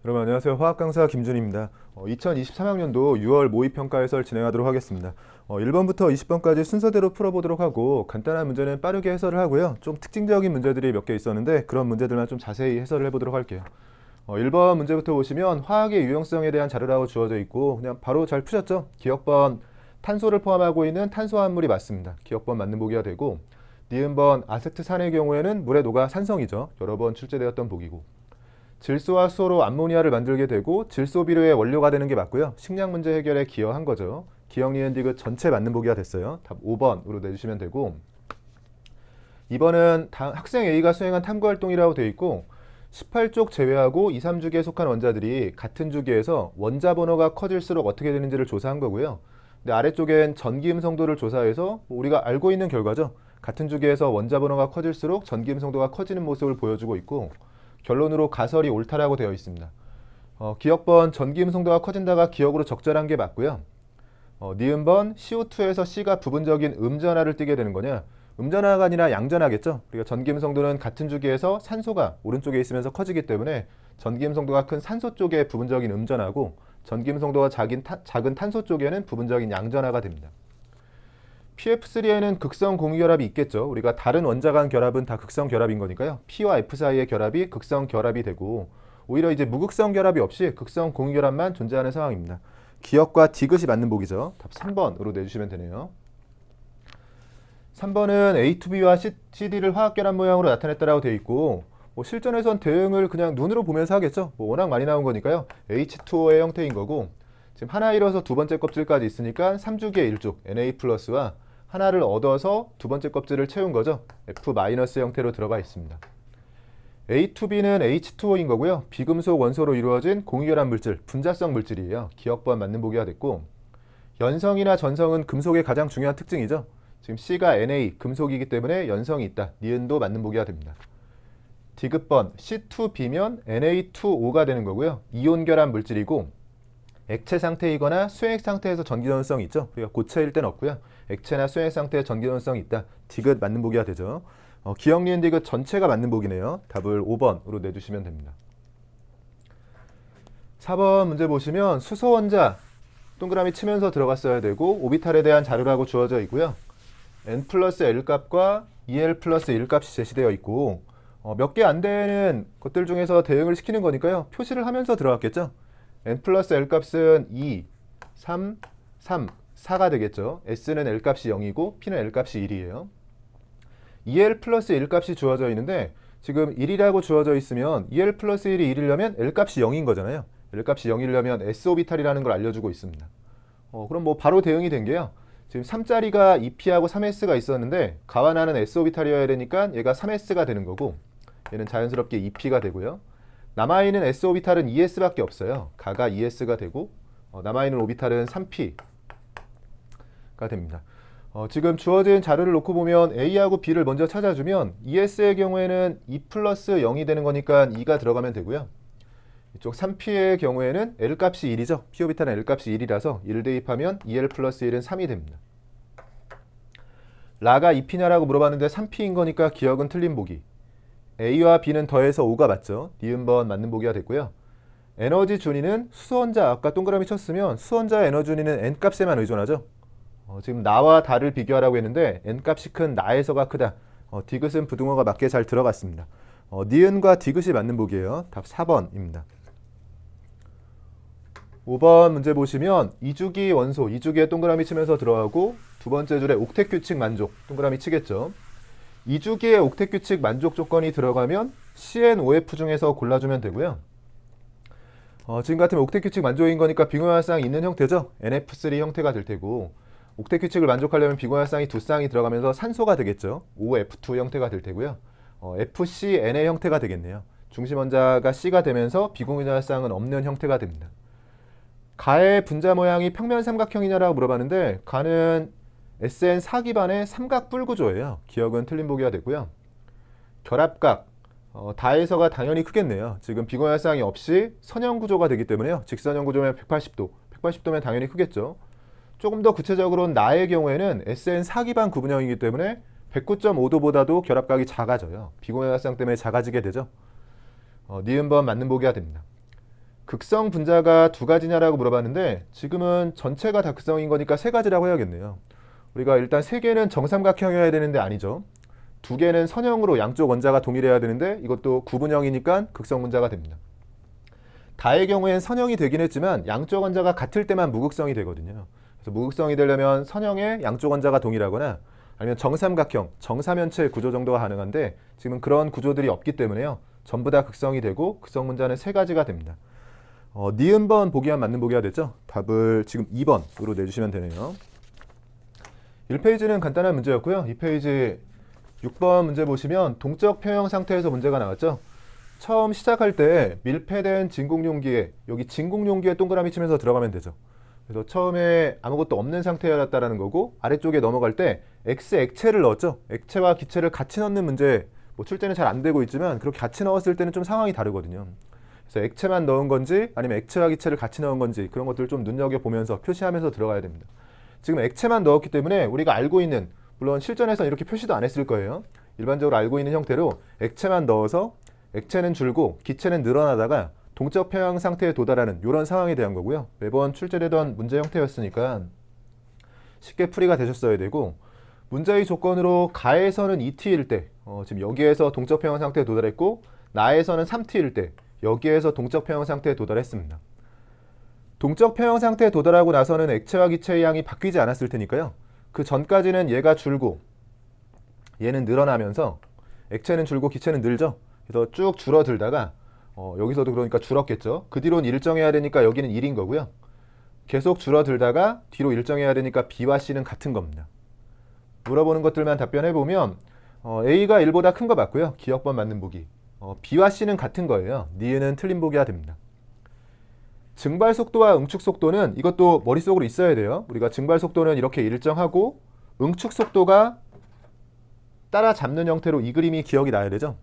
여러분 안녕하세요. 화학 강사 김준입니다. 2023학년도 6월 모의평가 해설 진행하도록 하겠습니다. 1번부터 20번까지 순서대로 풀어보도록 하고 간단한 문제는 빠르게 해설을 하고요. 좀 특징적인 문제들이 몇 개 있었는데 그런 문제들만 좀 자세히 해설을 해보도록 할게요. 1번 문제부터 보시면 화학의 유용성에 대한 자료라고 주어져 있고 그냥 바로 잘 푸셨죠? 기억번 탄소를 포함하고 있는 탄소화합물이 맞습니다. 기억번 맞는 보기가 되고 니은번 아세트산의 경우에는 물에 녹아 산성이죠. 여러 번 출제되었던 보기고 질소와 수소로 암모니아를 만들게 되고 질소 비료의 원료가 되는 게 맞고요. 식량 문제 해결에 기여한 거죠. 기억, 니은, 디귿 전체 맞는 보기가 됐어요. 답 5번으로 내주시면 되고 2번은 학생 A가 수행한 탐구활동이라고 되어 있고 18쪽 제외하고 2, 3주기에 속한 원자들이 같은 주기에서 원자 번호가 커질수록 어떻게 되는지를 조사한 거고요. 근데 아래쪽엔 전기음성도를 조사해서 우리가 알고 있는 결과죠. 같은 주기에서 원자 번호가 커질수록 전기음성도가 커지는 모습을 보여주고 있고 결론으로 가설이 옳다라고 되어 있습니다. 기억번 전기음성도가 커진다가 기억으로 적절한 게 맞고요. 니은번 CO2에서 C가 부분적인 음전하를 띠게 되는 거냐? 음전하가 아니라 양전하겠죠. 그러니까 전기음성도는 같은 주기에서 산소가 오른쪽에 있으면서 커지기 때문에 전기음성도가 큰 산소 쪽에 부분적인 음전하고 전기음성도가 작은 탄소 쪽에는 부분적인 양전하가 됩니다. PF3에는 극성 공유결합이 있겠죠. 우리가 다른 원자 간 결합은 다 극성 결합인 거니까요. P와 F 사이의 결합이 극성 결합이 되고 오히려 이제 무극성 결합이 없이 극성 공유결합만 존재하는 상황입니다. 기억과 디귿이 맞는 보기죠. 답 3번으로 내주시면 되네요. 3번은 A2B와 CD를 화학결합 모양으로 나타냈다라고 되어 있고 실전에선 대응을 그냥 눈으로 보면서 하겠죠. 워낙 많이 나온 거니까요. H2O의 형태인 거고 지금 하나 잃어서 두 번째 껍질까지 있으니까 3주기의 일족 Na 플러스와 하나를 얻어서 두 번째 껍질을 채운 거죠. F- 형태로 들어가 있습니다. A2B는 H2O인 거고요. 비금속 원소로 이루어진 공유결합 물질, 분자성 물질이에요. 기억번 맞는 보기가 됐고 연성이나 전성은 금속의 가장 중요한 특징이죠. 지금 C가 Na, 금속이기 때문에 연성이 있다. 니은도 맞는 보기가 됩니다. 디귿번 C2B면 Na2O가 되는 거고요. 이온 결합 물질이고 액체 상태이거나 수액 상태에서 전기 전원성이 있죠. 그러니까 고체일 땐 없고요. 액체나 수액 상태에 전기 전원성이 있다. 디귿 맞는 보기가 되죠. 기억, 니은, 디귿 전체가 맞는 보기네요. 답을 5번으로 내주시면 됩니다. 4번 문제 보시면 수소 원자 동그라미 치면서 들어갔어야 되고 오비탈에 대한 자료라고 주어져 있고요. n 플러스 l 값과 2l 플러스 1 값이 제시되어 있고 몇 개 안 되는 것들 중에서 대응을 시키는 거니까요. 표시를 하면서 들어갔겠죠. n 플러스 l 값은 2, 3, 3, 4가 되겠죠. s는 l 값이 0이고 p는 l 값이 1이에요. 2l 플러스 1 값이 주어져 있는데 지금 1이라고 주어져 있으면 2l 플러스 1이 1이려면 l 값이 0인 거잖아요. l 값이 0이려면 s 오비탈이라는 걸 알려주고 있습니다. 그럼 뭐 바로 대응이 된 게요. 지금 3짜리가 2p하고 3s가 있었는데 가와 나는 s 오비탈이어야 되니까 얘가 3s가 되는 거고 얘는 자연스럽게 2p가 되고요. 남아있는 s 오비탈은 2s밖에 없어요. 가가 2s가 되고 남아있는 오비탈은 3p가 됩니다. 지금 주어진 자료를 놓고 보면 A하고 B를 먼저 찾아주면 ES의 경우에는 2 플러스 0이 되는 거니까 2가 들어가면 되고요. 이쪽 3P의 경우에는 L 값이 1이죠. P 오비탈은 L 값이 1이라서 1을 대입하면 2L 플러스 1은 3이 됩니다. 라가 2P냐라고 물어봤는데 3P인 거니까 기억은 틀린 보기. A와 B는 더해서 5가 맞죠. 니은번 맞는 보기가 됐고요. 에너지 준위는 수소원자 아까 동그라미 쳤으면 수소원자의 에너지 준위는 N값에만 의존하죠. 지금 나와 다를 비교하라고 했는데 N값이 큰 나에서가 크다. 디귿은 부등호가 맞게 잘 들어갔습니다. 니은과 디귿이 맞는 보기예요. 답 4번입니다. 5번 문제 보시면 2주기 원소, 2주기에 동그라미 치면서 들어가고 두 번째 줄에 옥텟 규칙 만족, 동그라미 치겠죠. 2주기의 옥텟 규칙 만족 조건이 들어가면 CnOF 중에서 골라주면 되고요. 지금 같으면 옥텟 규칙 만족인 거니까 비공유활성이 있는 형태죠. NF3 형태가 될 테고 옥텟 규칙을 만족하려면 비공유활성이 두 쌍이 들어가면서 산소가 되겠죠. OF2 형태가 될 테고요. FCNA 형태가 되겠네요. 중심 원자가 C가 되면서 비공유활성은 없는 형태가 됩니다. 가의 분자 모양이 평면 삼각형이냐라고 물어봤는데 가는 SN4 기반의 삼각뿔 구조예요. 기억은 틀린 보기가 되고요. 결합각, 다에서가 당연히 크겠네요. 지금 비공유활성이 없이 선형 구조가 되기 때문에요. 직선형 구조면 180도, 180도면 당연히 크겠죠. 조금 더 구체적으로는 나의 경우에는 SN4 기반 구분형이기 때문에 109.5도보다도 결합각이 작아져요. 비공유활성 때문에 작아지게 되죠. 니은번 맞는 보기가 됩니다. 극성 분자가 두 가지냐라고 물어봤는데 지금은 전체가 다 극성인 거니까 세 가지라고 해야겠네요. 우리가 일단 세 개는 정삼각형이어야 되는데 아니죠. 두 개는 선형으로 양쪽 원자가 동일해야 되는데 이것도 구분형이니까 극성 분자가 됩니다. 다의 경우엔 선형이 되긴 했지만 양쪽 원자가 같을 때만 무극성이 되거든요. 그래서 무극성이 되려면 선형의 양쪽 원자가 동일하거나 아니면 정삼각형, 정사면체 구조 정도가 가능한데 지금은 그런 구조들이 없기 때문에요. 전부 다 극성이 되고 극성 분자는 세 가지가 됩니다. 니은번 보기와 맞는 보기가 됐죠? 답을 지금 2번으로 내주시면 되네요. 1페이지는 간단한 문제였고요. 2페이지 6번 문제 보시면 동적 평형 상태에서 문제가 나왔죠? 처음 시작할 때 밀폐된 진공용기에 여기 진공용기에 동그라미 치면서 들어가면 되죠. 그래서 처음에 아무것도 없는 상태였다라는 거고 아래쪽에 넘어갈 때 X 액체를 넣었죠. 액체와 기체를 같이 넣는 문제 뭐 출제는 잘 안 되고 있지만 그렇게 같이 넣었을 때는 좀 상황이 다르거든요. 그래서 액체만 넣은 건지 아니면 액체와 기체를 같이 넣은 건지 그런 것들을 좀 눈여겨보면서 표시하면서 들어가야 됩니다. 지금 액체만 넣었기 때문에 우리가 알고 있는 물론 실전에서 이렇게 표시도 안 했을 거예요. 일반적으로 알고 있는 형태로 액체만 넣어서 액체는 줄고 기체는 늘어나다가 동적 평형 상태에 도달하는 이런 상황에 대한 거고요. 매번 출제되던 문제 형태였으니까 쉽게 풀이가 되셨어야 되고 문제의 조건으로 가에서는 2t일 때 지금 여기에서 동적 평형 상태에 도달했고 나에서는 3t일 때 여기에서 동적 평형 상태에 도달했습니다. 동적 평형 상태에 도달하고 나서는 액체와 기체의 양이 바뀌지 않았을 테니까요. 그 전까지는 얘가 줄고 얘는 늘어나면서 액체는 줄고 기체는 늘죠. 그래서 쭉 줄어들다가 여기서도 그러니까 줄었겠죠. 그 뒤로는 일정해야 되니까 여기는 1인 거고요. 계속 줄어들다가 뒤로 일정해야 되니까 B와 C는 같은 겁니다. 물어보는 것들만 답변해보면 A가 1보다 큰 거 맞고요. 기억번 맞는 보기. B와 C는 같은 거예요. 니은은 틀린 보기가 됩니다. 증발 속도와 응축 속도는 이것도 머릿속으로 있어야 돼요. 우리가 증발 속도는 이렇게 일정하고 응축 속도가 따라잡는 형태로 이 그림이 기억이 나야 되죠.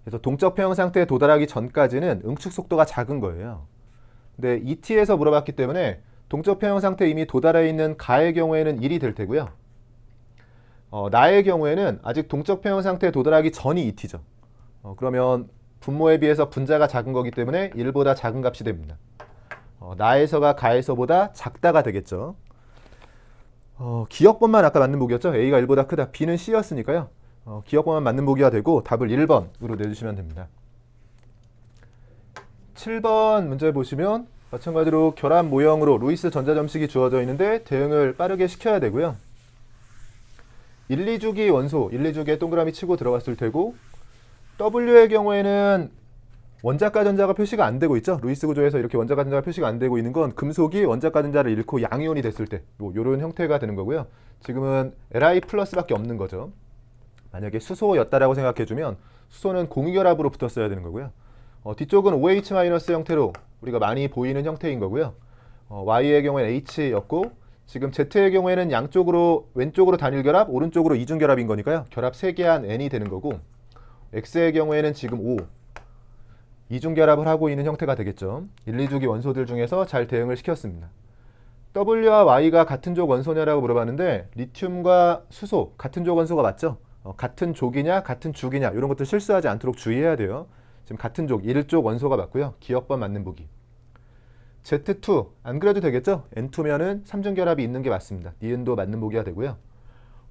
그래서 동적 평형 상태에 도달하기 전까지는 응축 속도가 작은 거예요. 근데 ET에서 물어봤기 때문에 동적 평형 상태에 이미 도달해 있는 가의 경우에는 1이 될 테고요. 나의 경우에는 아직 동적 평형 상태에 도달하기 전이 ET죠. 그러면 분모에 비해서 분자가 작은 거기 때문에 1보다 작은 값이 됩니다. 나에서가 가에서보다 작다가 되겠죠. 기억번만 아까 맞는 보기였죠. A가 1보다 크다. B는 C였으니까요. 기억번만 맞는 보기가 되고 답을 1번으로 내주시면 됩니다. 7번 문제 보시면 마찬가지로 결합 모형으로 루이스 전자점식이 주어져 있는데 대응을 빠르게 시켜야 되고요. 1, 2주기 원소, 1, 2주기에 동그라미 치고 들어갔을 테고 W의 경우에는 원자가 전자가 표시가 안 되고 있죠. 루이스 구조에서 이렇게 원자가 전자가 표시가 안 되고 있는 건 금속이 원자가 전자를 잃고 양이온이 됐을 때 이런 형태가 되는 거고요. 지금은 Li 플러스밖에 없는 거죠. 만약에 수소였다라고 생각해주면 수소는 공유결합으로 붙었어야 되는 거고요. 뒤쪽은 OH- 형태로 우리가 많이 보이는 형태인 거고요. Y의 경우에는 H였고 지금 Z의 경우에는 양쪽으로 왼쪽으로 단일결합, 오른쪽으로 이중결합인 거니까요. 결합 3개한 N이 되는 거고 X의 경우에는 지금 O, 이중결합을 하고 있는 형태가 되겠죠. 1, 2주기 원소들 중에서 잘 대응을 시켰습니다. W와 Y가 같은 족 원소냐라고 물어봤는데 리튬과 수소 같은 족 원소가 맞죠? 같은 족이냐 같은 죽이냐 이런 것들 실수하지 않도록 주의해야 돼요. 지금 같은 족 1족 원소가 맞고요. 기억번 맞는 보기. Z2 안 그래도 되겠죠? N2면은 3중결합이 있는 게 맞습니다. 니은도 맞는 보기가 되고요.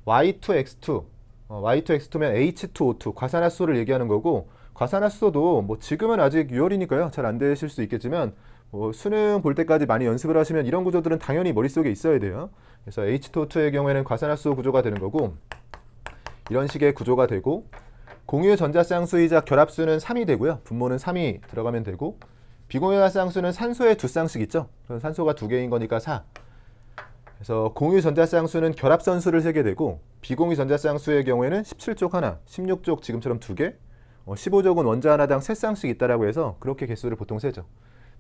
Y2X2 Y2X2면 H2O2 과산화수소를 얘기하는 거고 과산화수소도 뭐 지금은 아직 6월이니까요. 잘 안 되실 수 있겠지만 수능 볼 때까지 많이 연습을 하시면 이런 구조들은 당연히 머릿속에 있어야 돼요. 그래서 H2O2의 경우에는 과산화수소 구조가 되는 거고 이런 식의 구조가 되고 공유 전자쌍수이자 결합수는 3이 되고요. 분모는 3이 들어가면 되고 비공유 전자쌍수는 산소에 2쌍씩 있죠. 그래서 산소가 2개인 거니까 4. 그래서 공유 전자쌍수는 결합선수를 세게 되고 비공유 전자쌍수의 경우에는 17족 하나, 16족 지금처럼 2개, 15족은 원자 하나당 3쌍씩 있다라고 해서 그렇게 개수를 보통 세죠.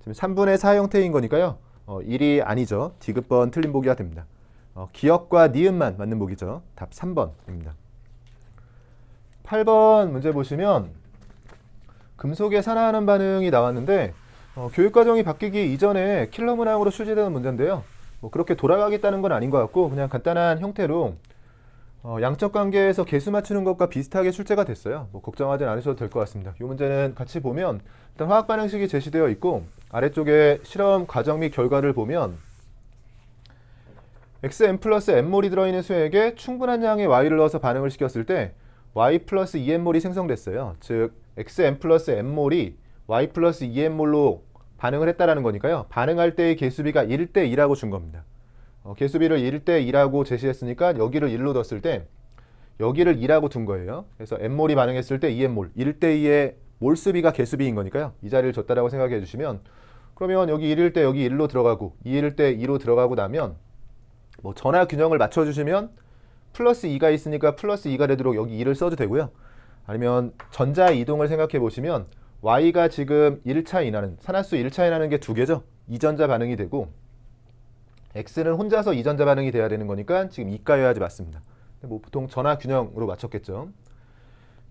지금 3분의 4 형태인 거니까요. 1이 아니죠. D급번 틀린 보기가 됩니다. 기억과 니은만 맞는 보기죠. 답 3번입니다. 8번 문제 보시면 금속의 산화하는 반응이 나왔는데 교육과정이 바뀌기 이전에 킬러 문항으로 출제되는 문제인데요. 그렇게 돌아가겠다는 건 아닌 것 같고 그냥 간단한 형태로 양적 관계에서 개수 맞추는 것과 비슷하게 출제가 됐어요. 뭐 걱정하진 않으셔도 될 것 같습니다. 이 문제는 같이 보면 일단 화학 반응식이 제시되어 있고 아래쪽에 실험 과정 및 결과를 보면 xm 플러스 m몰이 들어있는 수액에 충분한 양의 y를 넣어서 반응을 시켰을 때 y 플러스 2m몰이 생성됐어요. 즉 xm 플러스 m몰이 y 플러스 2m몰로 반응을 했다라는 거니까요. 반응할 때의 개수비가 1대 2라고 준 겁니다. 개수비를 1대 2라고 제시했으니까 여기를 1로 뒀을 때 여기를 2라고 둔 거예요. 그래서 m몰이 반응했을 때 2m몰, 1대 2의 몰수비가 개수비인 거니까요. 이 자리를 줬다라고 생각해 주시면 그러면 여기 1일 때 여기 1로 들어가고 2일 때 2로 들어가고 나면 뭐 전화 균형을 맞춰주시면 플러스 2가 있으니까 플러스 2가 되도록 여기 2를 써도 되고요. 아니면 전자 이동을 생각해 보시면 y가 지금 1차 인하는 산화수 1차 인하는 게 두 개죠. 2전자 반응이 되고 x는 혼자서 2전자 반응이 돼야 되는 거니까 지금 2가여야지 맞습니다. 뭐 보통 전화 균형으로 맞췄겠죠.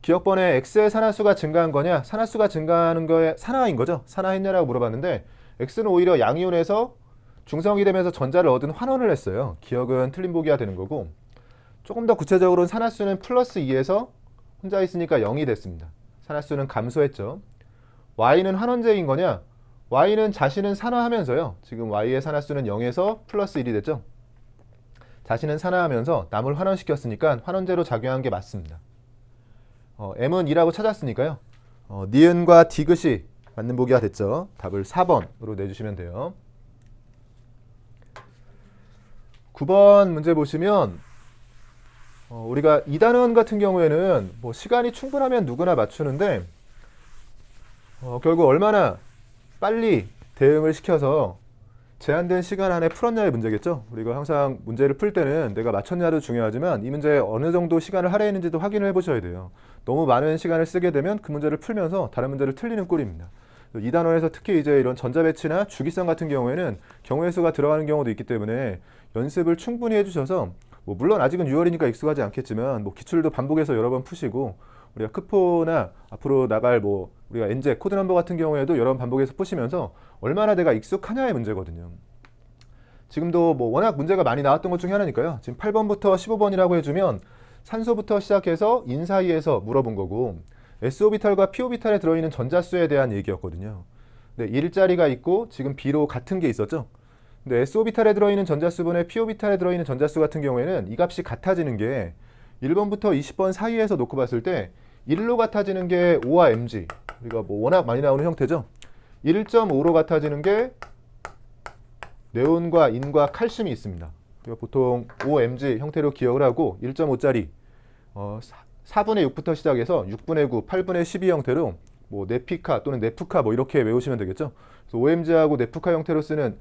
기억번에 x의 산화수가 증가한 거냐 산화수가 증가하는 거에 산화인 거죠. 산화했냐라고 물어봤는데 x는 오히려 양이온에서 중성이 되면서 전자를 얻은 환원을 했어요. 기억은 틀린 보기가 되는 거고 조금 더 구체적으로는 산화수는 플러스 2에서 혼자 있으니까 0이 됐습니다. 산화수는 감소했죠. y는 환원제인 거냐 y는 자신은 산화하면서요. 지금 y의 산화수는 0에서 플러스 1이 됐죠. 자신은 산화하면서 남을 환원시켰으니까 환원제로 작용한 게 맞습니다. m은 2라고 찾았으니까요. 니은과 디귿이 맞는 보기가 됐죠. 답을 4번으로 내주시면 돼요. 9번 문제 보시면 우리가 2단원 같은 경우에는 뭐 시간이 충분하면 누구나 맞추는데 결국 얼마나 빨리 대응을 시켜서 제한된 시간 안에 풀었냐의 문제겠죠. 우리가 항상 문제를 풀 때는 내가 맞췄냐도 중요하지만 이 문제에 어느 정도 시간을 할애했는지도 확인을 해보셔야 돼요. 너무 많은 시간을 쓰게 되면 그 문제를 풀면서 다른 문제를 틀리는 꼴입니다. 2단원에서 특히 이제 이런 전자배치나 주기성 같은 경우에는 경우의 수가 들어가는 경우도 있기 때문에 연습을 충분히 해주셔서 뭐 물론 아직은 6월이니까 익숙하지 않겠지만 뭐 기출도 반복해서 여러 번 푸시고 우리가 크포나 앞으로 나갈 뭐 우리가 엔제 코드넘버 같은 경우에도 여러 번 반복해서 푸시면서 얼마나 내가 익숙하냐의 문제거든요. 지금도 뭐 워낙 문제가 많이 나왔던 것 중에 하나니까요. 지금 8번부터 15번이라고 해주면 산소부터 시작해서 인 사이에서 물어본 거고 S오비탈과 P오비탈에 들어있는 전자수에 대한 얘기였거든요. 근데 1자리가 있고 지금 B로 같은 게 있었죠. 근데 S오비탈에 들어있는 전자수분의 P오비탈에 들어있는 전자수 같은 경우에는 이 값이 같아지는 게 1번부터 20번 사이에서 놓고 봤을 때 1로 같아지는 게 O와 Mg 우리가 뭐 워낙 많이 나오는 형태죠. 1.5로 같아지는 게 네온과 인과 칼슘이 있습니다. 우리가 보통 OMG 형태로 기억을 하고 1.5짜리 4분의 6부터 시작해서 6분의 9, 8분의 12 형태로 뭐 네피카 또는 네프카 뭐 이렇게 외우시면 되겠죠. 그래서 OMG하고 네프카 형태로 쓰는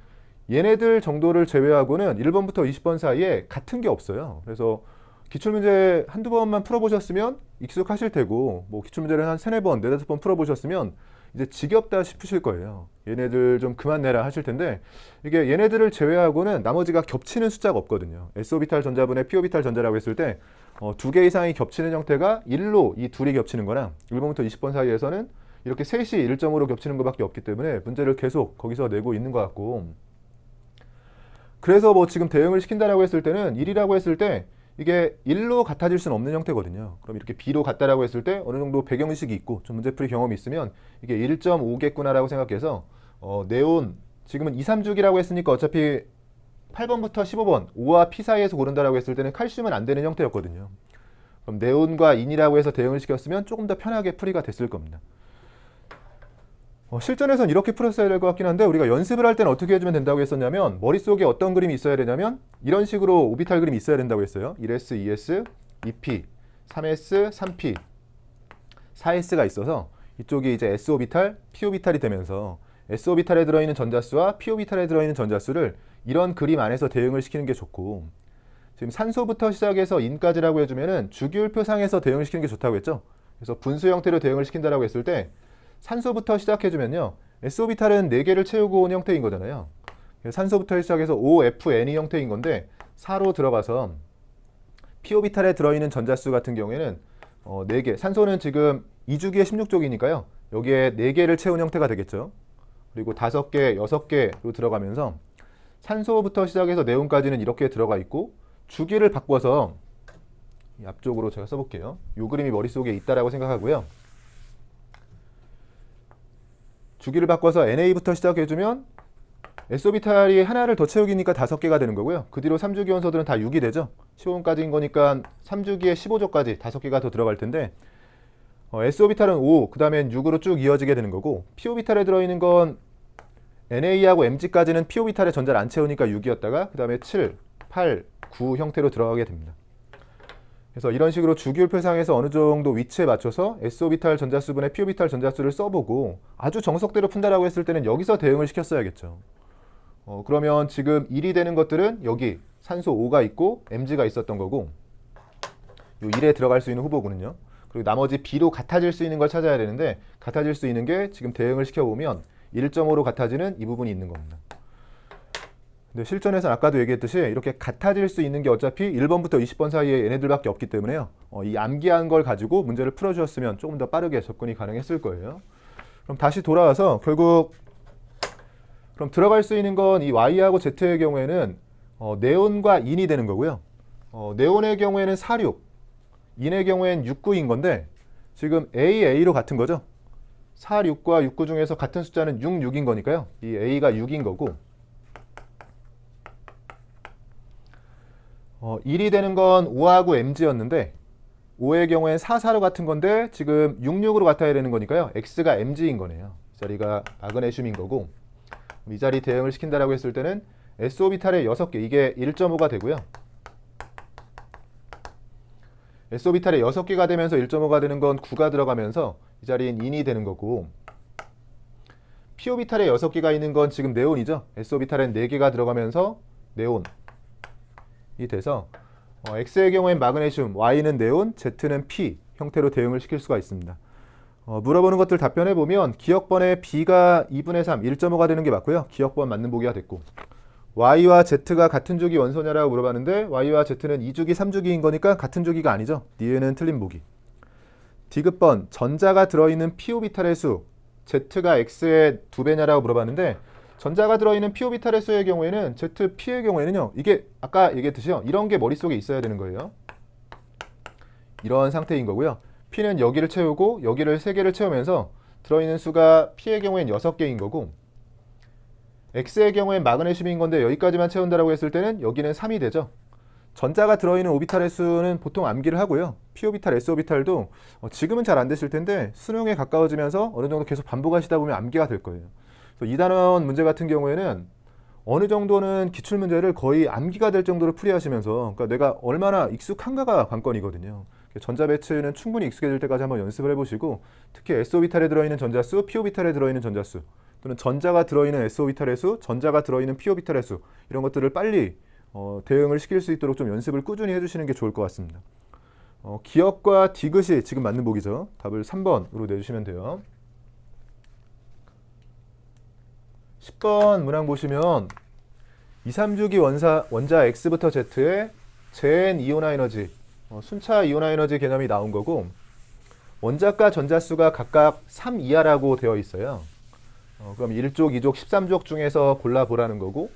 얘네들 정도를 제외하고는 1번부터 20번 사이에 같은 게 없어요. 그래서 기출문제 한두 번만 풀어보셨으면 익숙하실 테고 뭐 기출문제를 한 3, 4번, 4, 5번 풀어보셨으면 이제 지겹다 싶으실 거예요. 얘네들 좀 그만 내라 하실 텐데 이게 얘네들을 제외하고는 나머지가 겹치는 숫자가 없거든요. S오비탈 전자분의 P오비탈 전자라고 했을 때 2개 이상이 겹치는 형태가 1로 이 둘이 겹치는 거랑 1번부터 20번 사이에서는 이렇게 셋이 1.5로 겹치는 것밖에 없기 때문에 문제를 계속 거기서 내고 있는 것 같고 그래서 뭐 지금 대응을 시킨다라고 했을 때는 1이라고 했을 때 이게 1로 같아질 수는 없는 형태거든요. 그럼 이렇게 B로 같다라고 했을 때 어느 정도 배경식이 있고 좀 문제풀이 경험이 있으면 이게 1.5겠구나라고 생각해서 네온 지금은 2, 3주기라고 했으니까 어차피 8번부터 15번 O와 P 사이에서 고른다라고 했을 때는 칼슘은 안 되는 형태였거든요. 그럼 네온과 인이라고 해서 대응을 시켰으면 조금 더 편하게 풀이가 됐을 겁니다. 실전에선 이렇게 풀었어야 될 것 같긴 한데 우리가 연습을 할 때는 어떻게 해주면 된다고 했었냐면 머릿속에 어떤 그림이 있어야 되냐면 이런 식으로 오비탈 그림이 있어야 된다고 했어요. 1s, 2s, 2p, 3s, 3p, 4s가 있어서 이쪽이 이제 s오비탈, p오비탈이 되면서 s오비탈에 들어있는 전자수와 p오비탈에 들어있는 전자수를 이런 그림 안에서 대응을 시키는 게 좋고 지금 산소부터 시작해서 인까지라고 해주면은 주기율표상에서 대응을 시키는 게 좋다고 했죠. 그래서 분수 형태로 대응을 시킨다라고 했을 때 산소부터 시작해주면요. S오비탈은 4개를 채우고 온 형태인 거잖아요. 산소부터 시작해서 OFN이 형태인 건데 4로 들어가서 P오비탈에 들어있는 전자수 같은 경우에는 4개, 산소는 지금 2주기에 16족이니까요. 여기에 4개를 채운 형태가 되겠죠. 그리고 5개, 6개로 들어가면서 산소부터 시작해서 네온까지는 이렇게 들어가 있고 주기를 바꿔서 이 앞쪽으로 제가 써볼게요. 이 그림이 머릿속에 있다라고 생각하고요. 주기를 바꿔서 NA부터 시작해주면 S오비탈이 하나를 더 채우기니까 5개가 되는 거고요. 그 뒤로 3주기 원소들은 다 6이 되죠. 15분까지인 거니까 3주기에 15조까지 5개가 더 들어갈 텐데 S오비탈은 5, 그 다음엔 6으로 쭉 이어지게 되는 거고, P오비탈에 들어있는 건 NA하고 MG까지는 P오비탈의 전자를 안 채우니까 6이었다가 그 다음에 7, 8, 9 형태로 들어가게 됩니다. 그래서 이런 식으로 주기율표상에서 어느 정도 위치에 맞춰서 S오비탈 전자수분의 P오비탈 전자수를 써보고 아주 정석대로 푼다라고 했을 때는 여기서 대응을 시켰어야겠죠. 그러면 지금 1이 되는 것들은 여기 산소 5가 있고 Mg가 있었던 거고, 요 1에 들어갈 수 있는 후보군요. 그리고 나머지 B로 같아질 수 있는 걸 찾아야 되는데, 같아질 수 있는 게 지금 대응을 시켜보면 1.5로 같아지는 이 부분이 있는 겁니다. 근데 실전에서는 아까도 얘기했듯이 이렇게 같아질 수 있는 게 어차피 1번부터 20번 사이에 얘네들밖에 없기 때문에요. 이 암기한 걸 가지고 문제를 풀어주셨으면 조금 더 빠르게 접근이 가능했을 거예요. 그럼 다시 돌아와서 결국 그럼 들어갈 수 있는 건 이 Y하고 Z의 경우에는 네온과 인이 되는 거고요. 네온의 경우에는 46, 인의 경우에는 69인 건데 지금 AA로 같은 거죠. 46과 69 중에서 같은 숫자는 6, 6인 거니까요. 이 A가 6인 거고, 1이 되는 건 5하고 MG였는데 5의 경우엔 4, 4로 같은 건데 지금 6, 6으로 같아야 되는 거니까요. X가 MG인 거네요. 이 자리가 마그네슘인 거고, 이 자리 대응을 시킨다라고 했을 때는 S오비탈의 6개, 이게 1.5가 되고요. S오비탈의 6개가 되면서 1.5가 되는 건 9가 들어가면서 이 자리엔 인이 되는 거고, P오비탈의 6개가 있는 건 지금 네온이죠. S오비탈엔 4개가 들어가면서 네온이 돼서 X의 경우엔 마그네슘, Y는 네온, Z는 P 형태로 대응을 시킬 수가 있습니다. 물어보는 것들 답변해보면 기억번에 B가 2분의 3, 1.5가 되는 게 맞고요. 기억번 맞는 보기가 됐고, Y와 Z가 같은 주기 원소냐라고 물어봤는데 Y와 Z는 2주기, 3주기인 거니까 같은 주기가 아니죠. D에는 틀린 보기. 디귿번, 전자가 들어있는 P오비탈의 수, Z가 X의 2배냐라고 물어봤는데 전자가 들어있는 P오비탈의 수의 경우에는 ZP의 경우에는요, 이게 아까 얘기했듯이요, 이런 게 머릿속에 있어야 되는 거예요. 이런 상태인 거고요. P는 여기를 채우고 여기를 3개를 채우면서 들어있는 수가 P의 경우엔 6개인 거고, X의 경우엔 마그네슘인 건데 여기까지만 채운다라고 했을 때는 여기는 3이 되죠. 전자가 들어있는 오비탈의 수는 보통 암기를 하고요. P오비탈, S오비탈도 지금은 잘 안 되실 텐데 수능에 가까워지면서 어느 정도 계속 반복하시다 보면 암기가 될 거예요. 그래서 2단원 문제 같은 경우에는 어느 정도는 기출문제를 거의 암기가 될 정도로 풀이하시면서, 그러니까 내가 얼마나 익숙한가가 관건이거든요. 전자 배치는 충분히 익숙해질 때까지 한번 연습을 해보시고, 특히 S오비탈에 들어있는 전자수, P오비탈에 들어있는 전자수, 또는 전자가 들어있는 S오비탈의 수, 전자가 들어있는 P오비탈의 수, 이런 것들을 빨리 대응을 시킬 수 있도록 좀 연습을 꾸준히 해주시는 게 좋을 것 같습니다. 기억과 디귿이 지금 맞는 보기죠. 답을 3번으로 내주시면 돼요. 10번 문항 보시면 2, 3주기 원자 X부터 Z에 Zn 이온화 에너지, 순차 이온화 에너지 개념이 나온 거고, 원자과 전자수가 각각 3 이하라고 되어 있어요. 그럼 1족, 2족, 13족 중에서 골라보라는 거고,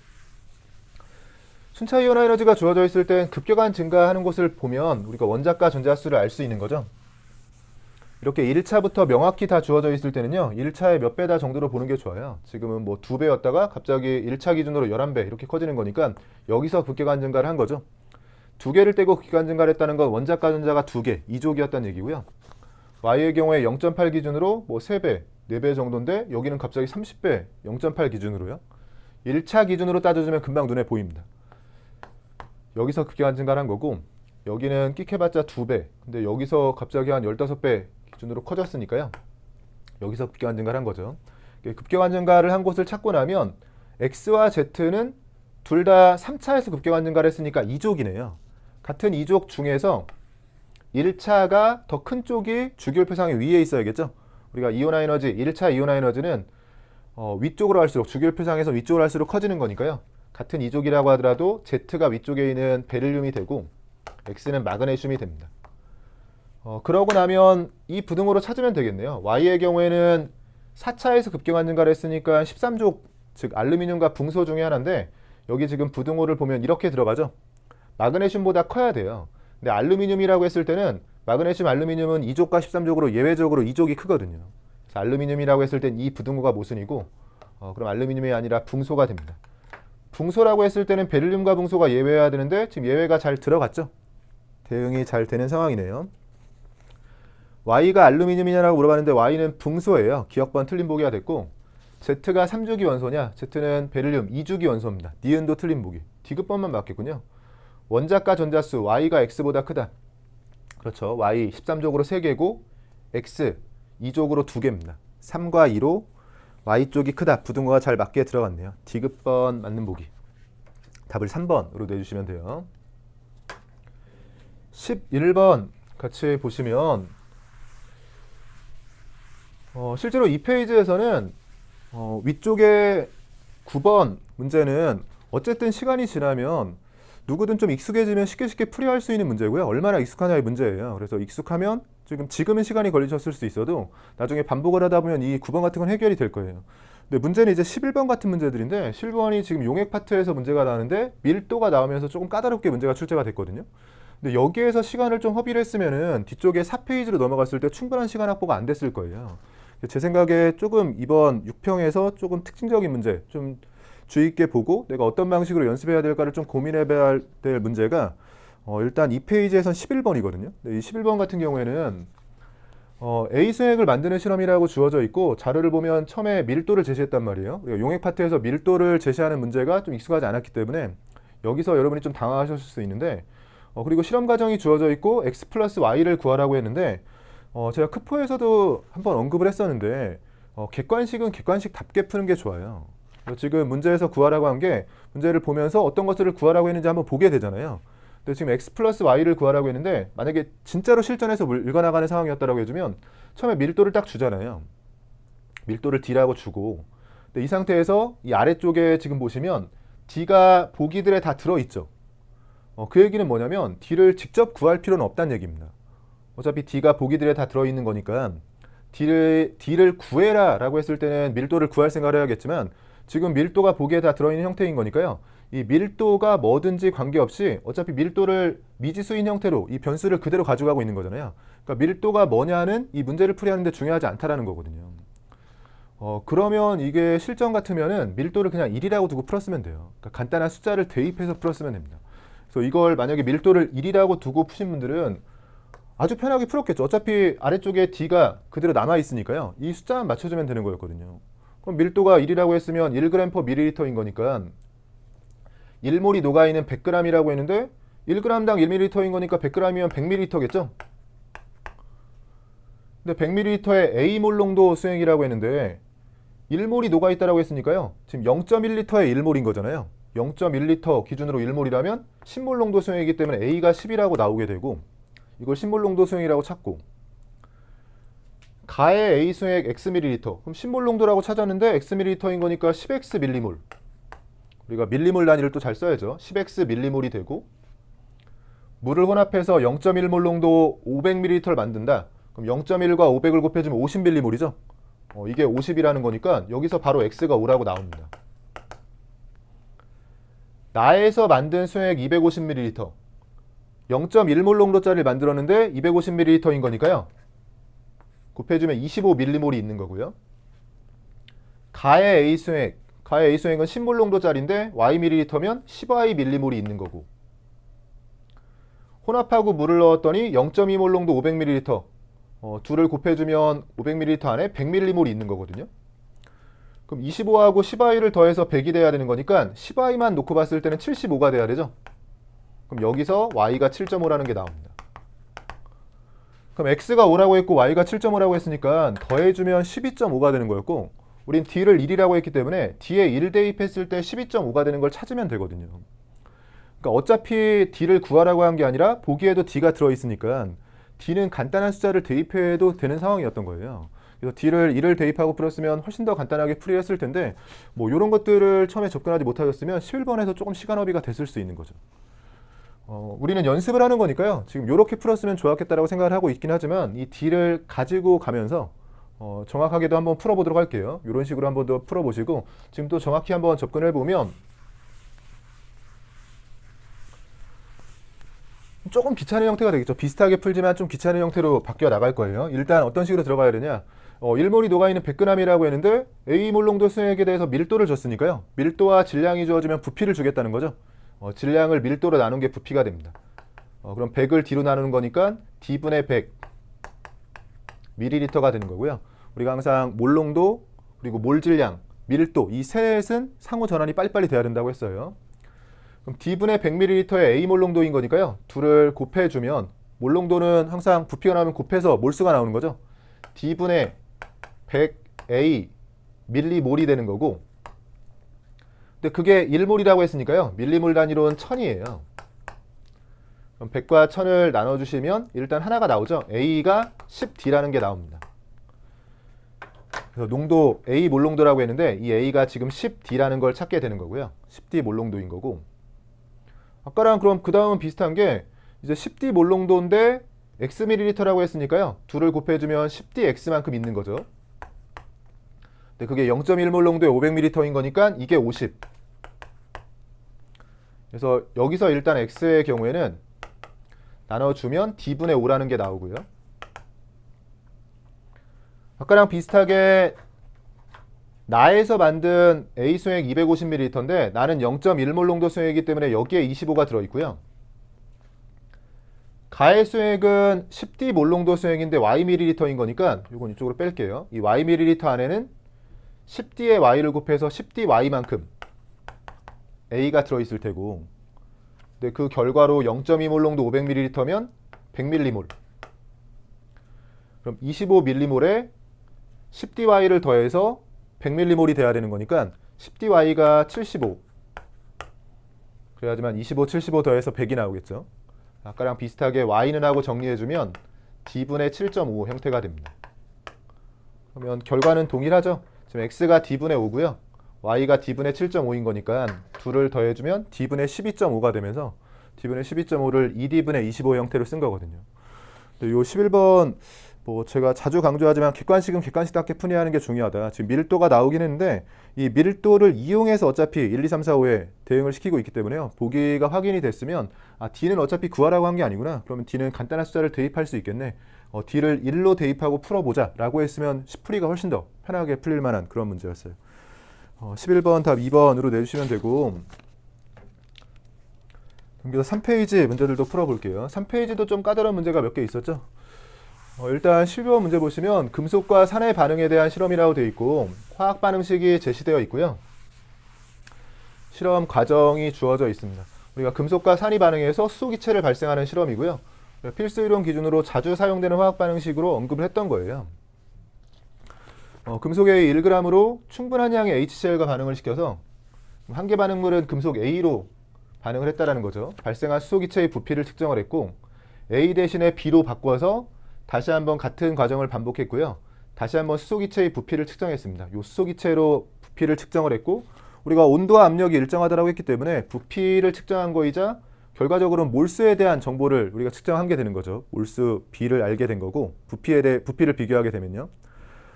순차 이온화 에너지가 주어져 있을 땐 급격한 증가하는 곳을 보면 우리가 원자과 전자수를 알 수 있는 거죠. 이렇게 1차부터 명확히 다 주어져 있을 때는요, 1차의 몇 배다 정도로 보는 게 좋아요. 지금은 뭐 2배였다가 갑자기 1차 기준으로 11배 이렇게 커지는 거니까 여기서 급격한 증가를 한 거죠. 2개를 떼고 급격한 증가를 했다는 건 원자과 전자가 2개, 2족이었다는 얘기고요. Y의 경우에 0.8 기준으로 뭐 3배, 4배 정도인데 여기는 갑자기 30배, 0.8 기준으로요. 1차 기준으로 따져주면 금방 눈에 보입니다. 여기서 급격한 증가를 한 거고, 여기는 끽해봤자 2배, 근데 여기서 갑자기 한 15배 기준으로 커졌으니까요. 여기서 급격한 증가를 한 거죠. 급격한 증가를 한 곳을 찾고 나면 X와 Z는 둘 다 3차에서 급격한 증가를 했으니까 2족이네요. 같은 2족 중에서 1차가 더 큰 쪽이 주기율표상의 위에 있어야겠죠. 우리가 이온화 에너지, 1차 이온화 에너지는 위쪽으로 할수록, 주기율표상에서 위쪽으로 할수록 커지는 거니까요. 같은 2족이라고 하더라도 Z가 위쪽에 있는 베릴륨이 되고 X는 마그네슘이 됩니다. 그러고 나면 이 부등호로 찾으면 되겠네요. Y의 경우에는 4차에서 급격한 증가를 했으니까 13족, 즉 알루미늄과 붕소 중에 하나인데 여기 지금 부등호를 보면 이렇게 들어가죠. 마그네슘보다 커야 돼요. 근데 알루미늄이라고 했을 때는 마그네슘, 알루미늄은 2족과 13족으로 예외적으로 2족이 크거든요. 그래서 알루미늄이라고 했을 땐 이 부등호가 모순이고 그럼 알루미늄이 아니라 붕소가 됩니다. 붕소라고 했을 때는 베릴륨과 붕소가 예외여야 되는데 지금 예외가 잘 들어갔죠. 대응이 잘 되는 상황이네요. Y가 알루미늄이냐라고 물어봤는데 Y는 붕소예요. 기억번 틀린 보기가 됐고, Z가 3주기 원소냐? Z는 베릴륨 2주기 원소입니다. 니은도 틀린 보기. D급번만 맞겠군요. 원자가 전자수 Y가 X보다 크다. 그렇죠. Y 13족으로 3개고 X 2족으로 2개입니다. 3과 2로 Y쪽이 크다. 부등호가 잘 맞게 들어갔네요. D급번 맞는 보기. 답을 3번으로 내주시면 돼요. 11번 같이 보시면 실제로 이 페이지에서는 위쪽에 9번 문제는 어쨌든 시간이 지나면 누구든 좀 익숙해지면 쉽게 풀이할 수 있는 문제고요. 얼마나 익숙하냐의 문제예요. 그래서 익숙하면 지금은 시간이 걸리셨을 수 있어도 나중에 반복을 하다 보면 이 9번 같은 건 해결이 될 거예요. 근데 문제는 이제 11번 같은 문제들인데 11번이 지금 용액 파트에서 문제가 나는데 밀도가 나오면서 조금 까다롭게 문제가 출제가 됐거든요. 근데 여기에서 시간을 좀 허비를 했으면은 뒤쪽에 4페이지로 넘어갔을 때 충분한 시간 확보가 안 됐을 거예요. 제 생각에 조금 이번 6평에서 조금 특징적인 문제, 좀 주의 있게 보고 내가 어떤 방식으로 연습해야 될까를 좀 고민해봐야 될 문제가 일단 이 페이지에선 11번이거든요. 이 11번 같은 경우에는 A 수액을 만드는 실험이라고 주어져 있고 자료를 보면 처음에 밀도를 제시했단 말이에요. 용액 파트에서 밀도를 제시하는 문제가 좀 익숙하지 않았기 때문에 여기서 여러분이 좀 당황하셨을 수 있는데 그리고 실험 과정이 주어져 있고 X 플러스 Y를 구하라고 했는데 제가 크포에서도 한번 언급을 했었는데 객관식은 객관식답게 푸는 게 좋아요. 지금 문제에서 구하라고 한 게 문제를 보면서 어떤 것들을 구하라고 했는지 한번 보게 되잖아요. 근데 지금 X 플러스 Y를 구하라고 했는데 만약에 진짜로 실전에서 읽어나가는 상황이었다고 해주면 처음에 밀도를 딱 주잖아요. 밀도를 D라고 주고 근데 이 상태에서 이 아래쪽에 지금 보시면 D가 보기들에 다 들어있죠. 그 얘기는 뭐냐면 D를 직접 구할 필요는 없다는 얘기입니다. 어차피 D가 보기들에 다 들어있는 거니까 D를 구해라 라고 했을 때는 밀도를 구할 생각을 해야겠지만 지금 밀도가 보기에 다 들어있는 형태인 거니까요. 이 밀도가 뭐든지 관계없이 어차피 밀도를 미지수인 형태로 이 변수를 그대로 가져가고 있는 거잖아요. 그러니까 밀도가 뭐냐는 이 문제를 풀이하는데 중요하지 않다라는 거거든요. 그러면 이게 실전 같으면은 밀도를 그냥 1이라고 두고 풀었으면 돼요. 그러니까 간단한 숫자를 대입해서 풀었으면 됩니다. 그래서 이걸 만약에 밀도를 1이라고 두고 푸신 분들은 아주 편하게 풀었겠죠. 어차피 아래쪽에 D가 그대로 남아있으니까요. 이 숫자만 맞춰주면 되는 거였거든요. 그럼 밀도가 1이라고 했으면 1g/ml인 거니까 1몰이 녹아있는 100g이라고 했는데 1g당 1ml인 거니까 100g이면 100ml겠죠? 근데 100ml에 A몰 농도 수액이라고 했는데 1몰이 녹아있다고 했으니까요. 지금 0.1L의 1몰인 거잖아요. 0.1L 기준으로 1몰이라면 10몰 농도 수액이기 때문에 A가 10이라고 나오게 되고 이걸 10몰 농도 수액이라고 찾고 가의 A 수액 Xml 그럼 10몰 농도라고 찾았는데 Xml인 거니까 10X 밀리몰 우리가 밀리몰 단위를 또 잘 써야죠. 10X 밀리몰이 되고 물을 혼합해서 0.1몰 농도 500ml를 만든다. 그럼 0.1과 500을 곱해주면 50ml이죠. 이게 50이라는 거니까 여기서 바로 X가 5라고 나옵니다. 나에서 만든 수액 250ml 0.1몰 농도짜리를 만들었는데 250ml인 거니까요. 곱해주면 25ml이 있는 거고요. 가의 A수액은 10몰 농도짜리인데 Yml면 10Y 밀리몰이 있는 거고 혼합하고 물을 넣었더니 0.2몰 농도 500ml 둘을 곱해주면 500ml 안에 100ml이 있는 거거든요. 그럼 25하고 10Y를 더해서 100이 돼야 되는 거니까 10Y만 놓고 봤을 때는 75가 돼야 되죠. 그럼 여기서 Y가 7.5라는 게 나옵니다. 그럼 X가 5라고 했고 Y가 7.5라고 했으니까 더해주면 12.5가 되는 거였고 우린 D를 1이라고 했기 때문에 D에 1 대입했을 때 12.5가 되는 걸 찾으면 되거든요. 그러니까 어차피 D를 구하라고 한 게 아니라 보기에도 D가 들어있으니까 D는 간단한 숫자를 대입해도 되는 상황이었던 거예요. 그래서 D를 1을 대입하고 풀었으면 훨씬 더 간단하게 풀이했을 텐데 뭐 이런 것들을 처음에 접근하지 못하셨으면 11번에서 조금 시간 허비가 됐을 수 있는 거죠. 우리는 연습을 하는 거니까요. 지금 이렇게 풀었으면 좋았겠다라고 생각을 하고 있긴 하지만 이 D를 가지고 가면서 정확하게도 한번 풀어보도록 할게요. 이런 식으로 한번 더 풀어보시고 지금 또 정확히 한번 접근을 해보면 조금 귀찮은 형태가 되겠죠. 비슷하게 풀지만 좀 귀찮은 형태로 바뀌어 나갈 거예요. 일단 어떤 식으로 들어가야 되냐. 1몰이 녹아있는 100g이라고 했는데 A 몰롱도 수액에 대해서 밀도를 줬으니까요. 밀도와 질량이 주어지면 부피를 주겠다는 거죠. 질량을 밀도로 나눈 게 부피가 됩니다. 그럼 100을 D로 나누는 거니까 D분의 100 ml가 되는 거고요. 우리가 항상 몰농도 그리고 몰질량, 밀도 이 셋은 상호 전환이 빨리빨리 돼야 된다고 했어요. 그럼 D분의 100ml의 A 몰농도인 거니까요. 둘을 곱해주면 몰농도는 항상 부피가 나오면 곱해서 몰수가 나오는 거죠. D분의 100A 밀리몰이 되는 거고, 근데 그게 1몰이라고 했으니까요. 밀리몰 단위로는 1000이에요. 그럼 100과 1000을 나눠주시면 일단 하나가 나오죠. A가 10D라는 게 나옵니다. 그래서 농도 A 몰농도라고 했는데 이 A가 지금 10D라는 걸 찾게 되는 거고요. 10D 몰농도인 거고, 아까랑 그럼 그 다음은 비슷한 게 이제 10D 몰농도인데 Xml라고 했으니까요. 둘을 곱해주면 10DX만큼 있는 거죠. 근데 그게 0.1몰 농도에 500ml인 거니까 이게 50. 그래서 여기서 일단 X의 경우에는 나눠주면 D분의 5라는 게 나오고요. 아까랑 비슷하게 나에서 만든 A 수액 250ml인데 나는 0.1몰 농도 수액이기 때문에 여기에 25가 들어있고요. 가의 수액은 10D 몰농도 수액인데 Yml인 거니까 이건 이쪽으로 뺄게요. 이 Yml 안에는 10D의 Y를 곱해서 10DY만큼 A가 들어있을 테고, 근데 그 결과로 0.2몰 농도 500ml면 100ml. 그럼 25ml에 10DY를 더해서 100ml이 돼야 되는 거니까 10DY가 75. 그래야지만 25, 75 더해서 100이 나오겠죠. 아까랑 비슷하게 Y는 하고 정리해주면 D분의 7.5 형태가 됩니다. 그러면 결과는 동일하죠. 지금 X가 D분의 5고요. Y가 D분의 7.5인 거니까 둘을 더해주면 D분의 12.5가 되면서 D분의 12.5를 2D분의 25 형태로 쓴 거거든요. 근데 요 11번 뭐 제가 자주 강조하지만 객관식은 객관식답게 풀이하는 게 중요하다. 지금 밀도가 나오긴 했는데 이 밀도를 이용해서 어차피 1, 2, 3, 4, 5에 대응을 시키고 있기 때문에요. 보기가 확인이 됐으면 D는 어차피 구하라고 한 게 아니구나. 그러면 D는 간단한 숫자를 대입할 수 있겠네. D를 1로 대입하고 풀어보자 라고 했으면 10풀이가 훨씬 더 편하게 풀릴 만한 그런 문제였어요. 11번 답 2번으로 내주시면 되고, 그래서 3페이지 문제들도 풀어볼게요. 3페이지도 좀 까다로운 문제가 몇 개 있었죠. 일단 12번 문제 보시면 금속과 산의 반응에 대한 실험이라고 되어 있고 화학 반응식이 제시되어 있고요. 실험 과정이 주어져 있습니다. 우리가 금속과 산이 반응해서 수소기체를 발생하는 실험이고요. 필수 이론 기준으로 자주 사용되는 화학 반응식으로 언급을 했던 거예요. 금속의 1g으로 충분한 양의 HCl과 반응을 시켜서 한 개 반응물은 금속 A로 반응을 했다라는 거죠. 발생한 수소기체의 부피를 측정을 했고 A 대신에 B로 바꿔서 다시 한번 같은 과정을 반복했고요. 다시 한번 수소기체의 부피를 측정했습니다. 이 수소기체로 부피를 측정을 했고 우리가 온도와 압력이 일정하다고 했기 때문에 부피를 측정한 거이자 결과적으로는 몰수에 대한 정보를 우리가 측정한 게 되는 거죠. 몰수 B를 알게 된 거고 부피를 비교하게 되면요.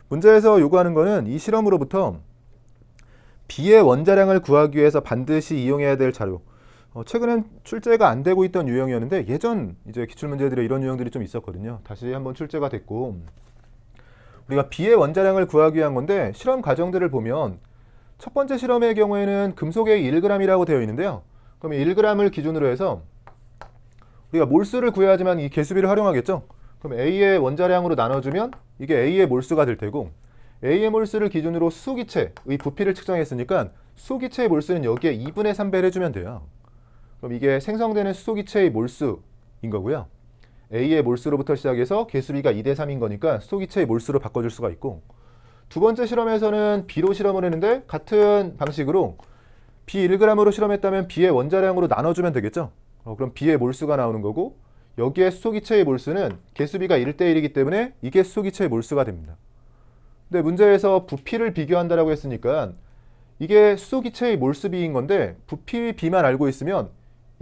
문제에서 요구하는 거는 이 실험으로부터 B의 원자량을 구하기 위해서 반드시 이용해야 될 자료. 최근엔 출제가 안 되고 있던 유형이었는데 예전 이제 기출문제들에 이런 유형들이 좀 있었거든요. 다시 한번 출제가 됐고 우리가 B의 원자량을 구하기 위한 건데 실험 과정들을 보면 첫 번째 실험의 경우에는 금속의 1g이라고 되어 있는데요. 그럼 1g을 기준으로 해서 우리가 몰수를 구해야지만 이 개수비를 활용하겠죠. 그럼 A의 원자량으로 나눠주면 이게 A의 몰수가 될 테고 A의 몰수를 기준으로 수소기체의 부피를 측정했으니까 수소기체의 몰수는 여기에 2분의 3배를 해주면 돼요. 그럼 이게 생성되는 수소기체의 몰수인 거고요. A의 몰수로부터 시작해서 개수비가 2대 3인 거니까 수소기체의 몰수로 바꿔줄 수가 있고 두 번째 실험에서는 B로 실험을 했는데 같은 방식으로 B 1g으로 실험했다면 B의 원자량으로 나눠주면 되겠죠. 그럼 B의 몰수가 나오는 거고 여기에 수소기체의 몰수는 개수비가 1대 1이기 때문에 이게 수소기체의 몰수가 됩니다. 근데 문제에서 부피를 비교한다라고 했으니까 이게 수소기체의 몰수비인 건데 부피 B만 알고 있으면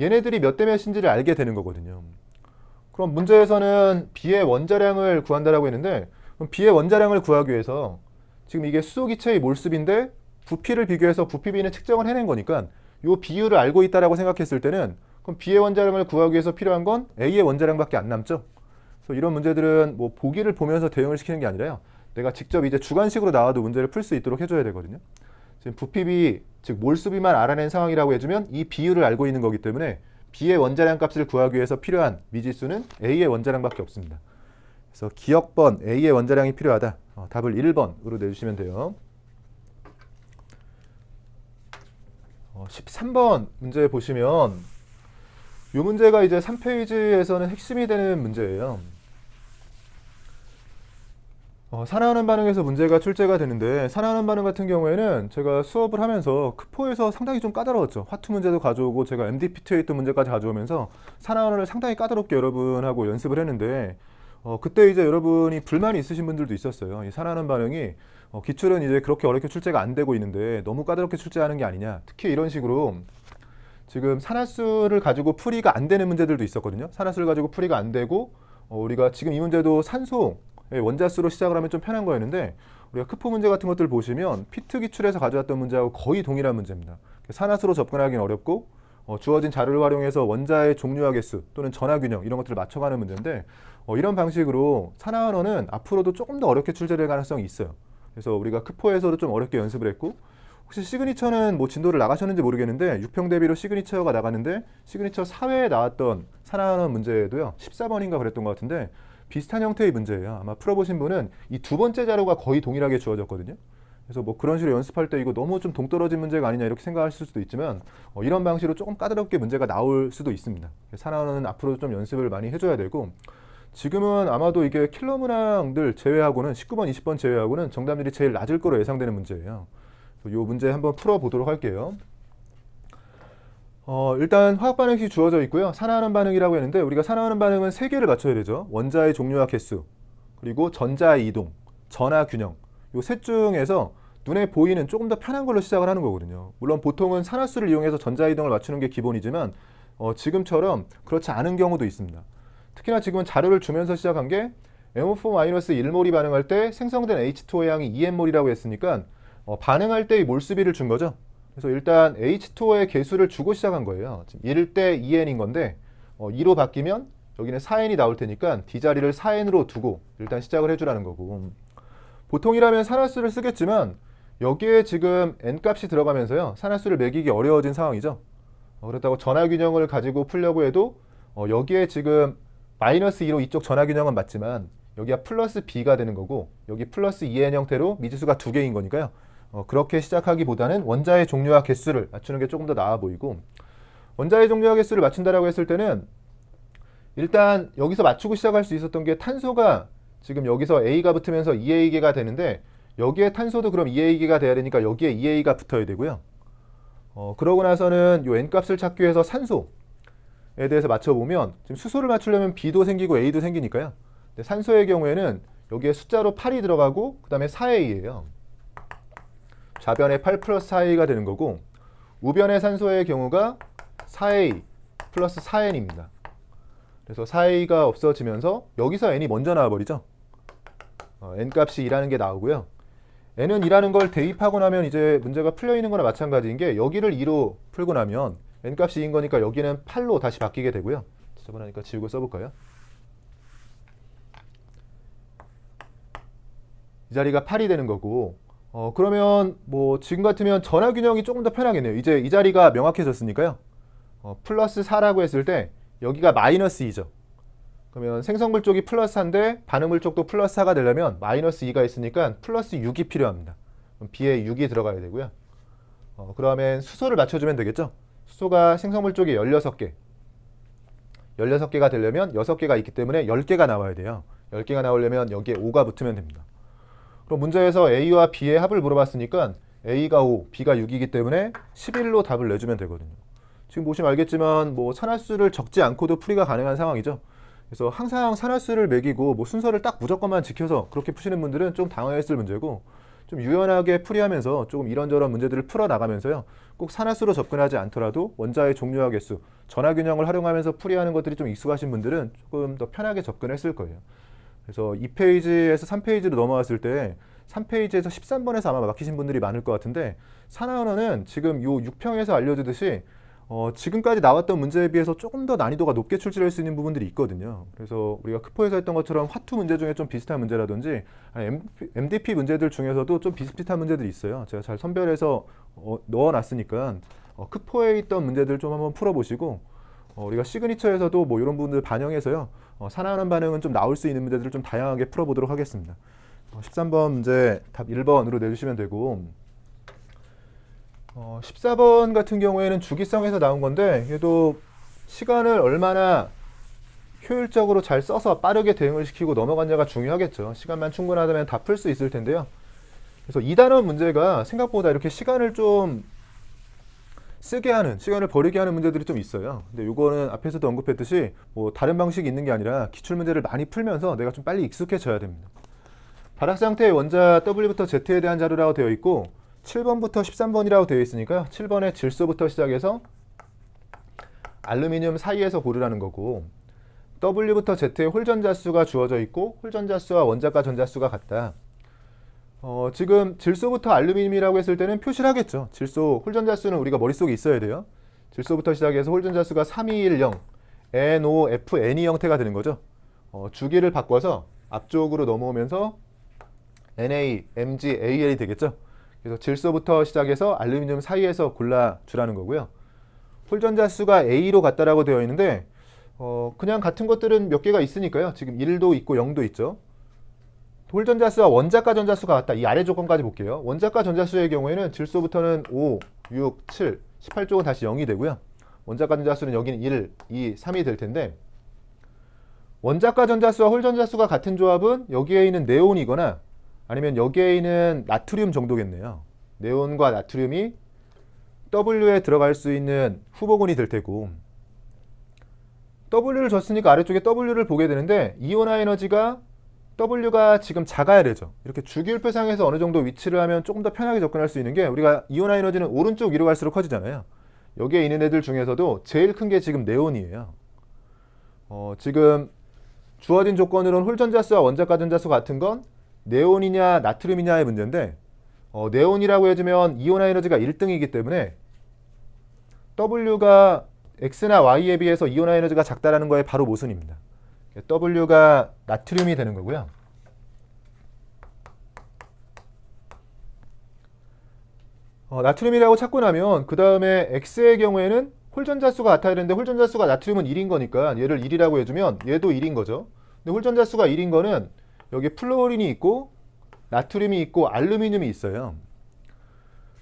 얘네들이 몇 대 몇인지를 알게 되는 거거든요. 그럼 문제에서는 B의 원자량을 구한다라고 했는데 그럼 B의 원자량을 구하기 위해서 지금 이게 수소기체의 몰수비인데 부피를 비교해서 부피비는 측정을 해낸 거니까 이 비율을 알고 있다라고 생각했을 때는 그럼 B의 원자량을 구하기 위해서 필요한 건 A의 원자량밖에 안 남죠. 그래서 이런 문제들은 뭐 보기를 보면서 대응을 시키는 게 아니라요. 내가 직접 이제 주관식으로 나와도 문제를 풀 수 있도록 해줘야 되거든요. 지금 부피비, 즉 몰수비만 알아낸 상황이라고 해주면 이 비율을 알고 있는 거기 때문에 B의 원자량 값을 구하기 위해서 필요한 미지수는 A의 원자량밖에 없습니다. 그래서 기억번 A의 원자량이 필요하다. 답을 1번으로 내주시면 돼요. 13번 문제 보시면 이 문제가 이제 3페이지에서는 핵심이 되는 문제예요. 산화하는 반응에서 문제가 출제가 되는데 산화하는 반응 같은 경우에는 제가 수업을 하면서 크포에서 상당히 좀 까다로웠죠. 화투 문제도 가져오고 제가 MDPT에 있던 문제까지 가져오면서 산화하는을 상당히 까다롭게 여러분하고 연습을 했는데 그때 이제 여러분이 불만이 있으신 분들도 있었어요. 이 산화하는 반응이 기출은 이제 그렇게 어렵게 출제가 안 되고 있는데 너무 까다롭게 출제하는 게 아니냐. 특히 이런 식으로 지금 산화수를 가지고 풀이가 안 되는 문제들도 있었거든요. 산화수를 가지고 풀이가 안 되고 우리가 지금 이 문제도 산소 원자수로 시작을 하면 좀 편한 거였는데 우리가 크포 문제 같은 것들 보시면 피트 기출에서 가져왔던 문제하고 거의 동일한 문제입니다. 산화수로 접근하기는 어렵고 주어진 자료를 활용해서 원자의 종류와 개수 또는 전하균형 이런 것들을 맞춰가는 문제인데 이런 방식으로 산화원어는 앞으로도 조금 더 어렵게 출제될 가능성이 있어요. 그래서 우리가 크포에서도 좀 어렵게 연습을 했고 혹시 시그니처는 뭐 진도를 나가셨는지 모르겠는데 6평 대비로 시그니처가 나갔는데 시그니처 4회에 나왔던 산화원어 문제도요 14번인가 그랬던 것 같은데 비슷한 형태의 문제예요. 아마 풀어보신 분은 이 두 번째 자료가 거의 동일하게 주어졌거든요. 그래서 뭐 그런 식으로 연습할 때 이거 너무 좀 동떨어진 문제가 아니냐 이렇게 생각하실 수도 있지만 이런 방식으로 조금 까다롭게 문제가 나올 수도 있습니다. 산화원어는 앞으로도 좀 연습을 많이 해줘야 되고 지금은 아마도 이게 킬러 문항들 제외하고는 19번, 20번 제외하고는 정답률이 제일 낮을 거로 예상되는 문제예요. 이 문제 한번 풀어보도록 할게요. 일단 화학 반응식이 주어져 있고요. 산화하는 반응이라고 했는데 우리가 산화하는 반응은 3개를 맞춰야 되죠. 원자의 종류와 개수, 그리고 전자의 이동, 전하 균형. 이 셋 중에서 눈에 보이는 조금 더 편한 걸로 시작을 하는 거거든요. 물론 보통은 산화수를 이용해서 전자 이동을 맞추는 게 기본이지만 지금처럼 그렇지 않은 경우도 있습니다. 특히나 지금은 자료를 주면서 시작한 게 NO4-1몰이 반응할 때 생성된 H2O의 양이 2N몰이라고 했으니까 반응할 때의 몰수비를 준 거죠. 그래서 일단 H2O의 개수를 주고 시작한 거예요. 지금 1일 때 2N인 건데 2로 바뀌면 여기는 4N이 나올 테니까 D 자리를 4N으로 두고 일단 시작을 해주라는 거고 보통이라면 산화수를 쓰겠지만 여기에 지금 N값이 들어가면서요. 산화수를 매기기 어려워진 상황이죠. 그렇다고 전하균형을 가지고 풀려고 해도 여기에 지금 마이너스 2로 이쪽 전하균형은 맞지만 여기가 플러스 B가 되는 거고 여기 플러스 2N 형태로 미지수가 2개인 거니까요. 그렇게 시작하기보다는 원자의 종류와 개수를 맞추는 게 조금 더 나아 보이고 원자의 종류와 개수를 맞춘다라고 했을 때는 일단 여기서 맞추고 시작할 수 있었던 게 탄소가 지금 여기서 A가 붙으면서 2A계가 되는데 여기에 탄소도 그럼 2A계가 돼야 되니까 여기에 2A가 붙어야 되고요. 그러고 나서는 요 N값을 찾기 위해서 산소에 대해서 맞춰보면 지금 수소를 맞추려면 B도 생기고 A도 생기니까요. 근데 산소의 경우에는 여기에 숫자로 8이 들어가고 그 다음에 4A예요. 좌변에 8 플러스 4A가 되는 거고 우변의 산소의 경우가 4A 플러스 4N입니다. 그래서 4A가 없어지면서 여기서 N이 먼저 나와버리죠. N값이 2라는 게 나오고요. N은 2라는 걸 대입하고 나면 이제 문제가 풀려 있는 거나 마찬가지인 게 여기를 2로 풀고 나면 N값이 2인 거니까 여기는 8로 다시 바뀌게 되고요. 지저분하니까 지우고 써볼까요? 이 자리가 8이 되는 거고 그러면 뭐 지금 같으면 전하균형이 조금 더 편하겠네요. 이제 이 자리가 명확해졌으니까요. 플러스 4라고 했을 때 여기가 마이너스 2죠. 그러면 생성물 쪽이 플러스 4인데 반응물 쪽도 플러스 4가 되려면 마이너스 2가 있으니까 플러스 6이 필요합니다. 그럼 B에 6이 들어가야 되고요. 그러면 수소를 맞춰주면 되겠죠. 수소가 생성물 쪽에 16개. 16개가 되려면 6개가 있기 때문에 10개가 나와야 돼요. 10개가 나오려면 여기에 5가 붙으면 됩니다. 그럼 문제에서 A와 B의 합을 물어봤으니까 A가 5, B가 6이기 때문에 11로 답을 내주면 되거든요. 지금 보시면 알겠지만 뭐 산화수를 적지 않고도 풀이가 가능한 상황이죠. 그래서 항상 산화수를 매기고 뭐 순서를 딱 무조건만 지켜서 그렇게 푸시는 분들은 좀 당황했을 문제고 좀 유연하게 풀이하면서 조금 이런저런 문제들을 풀어나가면서요. 꼭 산화수로 접근하지 않더라도 원자의 종류와 개수, 전하균형을 활용하면서 풀이하는 것들이 좀 익숙하신 분들은 조금 더 편하게 접근했을 거예요. 그래서 2페이지에서 3페이지로 넘어왔을 때 3페이지에서 13번에서 아마 막히신 분들이 많을 것 같은데 산화언어는 지금 요 6평에서 알려주듯이 지금까지 나왔던 문제에 비해서 조금 더 난이도가 높게 출제할 수 있는 부분들이 있거든요. 그래서 우리가 크포에서 했던 것처럼 화투 문제 중에 좀 비슷한 문제라든지 MDP 문제들 중에서도 좀 비슷비슷한 문제들이 있어요. 제가 잘 선별해서 넣어놨으니까 크포에 있던 문제들 좀 한번 풀어보시고 우리가 시그니처에서도 뭐 이런 부분들 반영해서요. 산화하는 반응은 좀 나올 수 있는 문제들을 좀 다양하게 풀어보도록 하겠습니다. 13번 문제 답 1번으로 내주시면 되고 14번 같은 경우에는 주기성에서 나온 건데 얘도 시간을 얼마나 효율적으로 잘 써서 빠르게 대응을 시키고 넘어갔냐가 중요하겠죠. 시간만 충분하다면 다 풀 수 있을 텐데요. 그래서 2단원 문제가 생각보다 이렇게 시간을 좀 쓰게 하는, 시간을 버리게 하는 문제들이 좀 있어요. 근데 이거는 앞에서도 언급했듯이 뭐 다른 방식이 있는 게 아니라 기출문제를 많이 풀면서 내가 좀 빨리 익숙해져야 됩니다. 발학 상태의 원자 W부터 Z에 대한 자료라고 되어 있고 7번부터 13번이라고 되어 있으니까요. 7번에 질소부터 시작해서 알루미늄 사이에서 고르라는 거고 W부터 Z의 홀전자수가 주어져 있고 홀전자수와 원자가 전자수가 같다. 지금 질소부터 알루미늄이라고 했을 때는 표시를 하겠죠. 질소 홀전자수는 우리가 머릿속에 있어야 돼요. 질소부터 시작해서 홀전자수가 3210 NOFN이 형태가 되는 거죠. 주기를 바꿔서 앞쪽으로 넘어오면서 Na, Mg, Al이 되겠죠. 그래서 질소부터 시작해서 알루미늄 사이에서 골라주라는 거고요. 홀전자수가 A로 같다라고 되어 있는데 그냥 같은 것들은 몇 개가 있으니까요. 지금 1도 있고 0도 있죠. 홀전자수와 원자가 전자수가 같다. 이 아래 조건까지 볼게요. 원자가 전자수의 경우에는 질소부터는 5, 6, 7, 18쪽은 다시 0이 되고요. 원자가 전자수는 여기는 1, 2, 3이 될 텐데 원자가 전자수와 홀전자수가 같은 조합은 여기에 있는 네온이거나 아니면 여기에 있는 나트륨 정도겠네요. 네온과 나트륨이 W에 들어갈 수 있는 후보군이 될 테고 W를 줬으니까 아래쪽에 W를 보게 되는데 이온화 에너지가 W가 지금 작아야 되죠. 이렇게 주기율표상에서 어느 정도 위치를 하면 조금 더 편하게 접근할 수 있는 게 우리가 이온화 에너지는 오른쪽 위로 갈수록 커지잖아요. 여기에 있는 애들 중에서도 제일 큰 게 지금 네온이에요. 지금 주어진 조건으로는 홀전자수와 원자가 전자수 같은 건 네온이냐 나트륨이냐의 문제인데 네온이라고 해주면 이온화 에너지가 1등이기 때문에 W가 X나 Y에 비해서 이온화 에너지가 작다라는 거의 바로 모순입니다. W가 나트륨이 되는 거고요. 나트륨이라고 찾고 나면 그 다음에 X의 경우에는 홀전자수가 같아야 되는데 홀전자수가 나트륨은 1인 거니까 얘를 1이라고 해주면 얘도 1인 거죠. 근데 홀전자수가 1인 거는 여기 플루오린이 있고 나트륨이 있고 알루미늄이 있어요.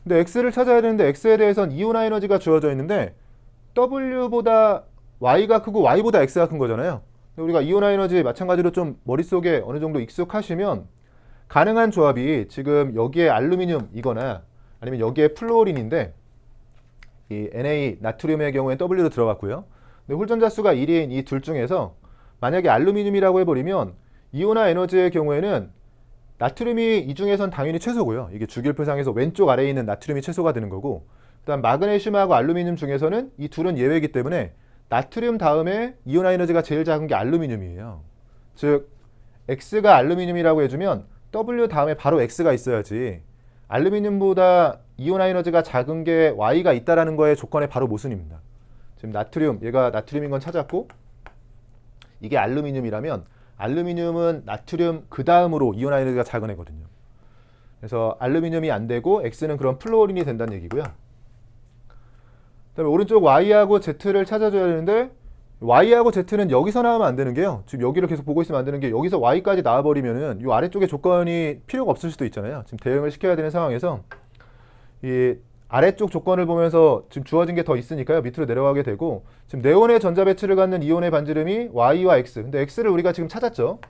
근데 X를 찾아야 되는데 X에 대해서는 이온화 에너지가 주어져 있는데 W보다 Y가 크고 Y보다 X가 큰 거잖아요. 근데 우리가 이온화 에너지 마찬가지로 좀 머릿속에 어느 정도 익숙하시면 가능한 조합이 지금 여기에 알루미늄이거나 아니면 여기에 플루오린인데 이 Na 나트륨의 경우에 W로 들어갔고요. 근데 홀전자수가 1인 이 둘 중에서 만약에 알루미늄이라고 해버리면 이온화 에너지의 경우에는 나트륨이 이 중에선 당연히 최소고요. 이게 주기율표상에서 왼쪽 아래에 있는 나트륨이 최소가 되는 거고 그다음 마그네슘하고 알루미늄 중에서는 이 둘은 예외이기 때문에 나트륨 다음에 이온화 에너지가 제일 작은 게 알루미늄이에요. 즉 X가 알루미늄이라고 해주면 W 다음에 바로 X가 있어야지 알루미늄보다 이온화 에너지가 작은 게 Y가 있다라는 거의 조건의 바로 모순입니다. 지금 나트륨, 얘가 나트륨인 건 찾았고 이게 알루미늄이라면 알루미늄은 나트륨 그 다음으로 이온화 에너지가 작은 애거든요. 그래서 알루미늄이 안 되고 X는 그럼 플루오린이 된다는 얘기고요. 그다음에 오른쪽 Y하고 Z를 찾아줘야 되는데 Y하고 Z는 여기서 나오면 안 되는 게요. 지금 여기를 계속 보고 있으면 안 되는 게 여기서 Y까지 나와버리면은 이 아래쪽에 조건이 필요가 없을 수도 있잖아요. 지금 대응을 시켜야 되는 상황에서 이 아래쪽 조건을 보면서 지금 주어진 게 더 있으니까요. 밑으로 내려가게 되고 지금 네온의 전자 배치를 갖는 이온의 반지름이 Y와 X. 근데 X를 우리가 지금 찾았죠.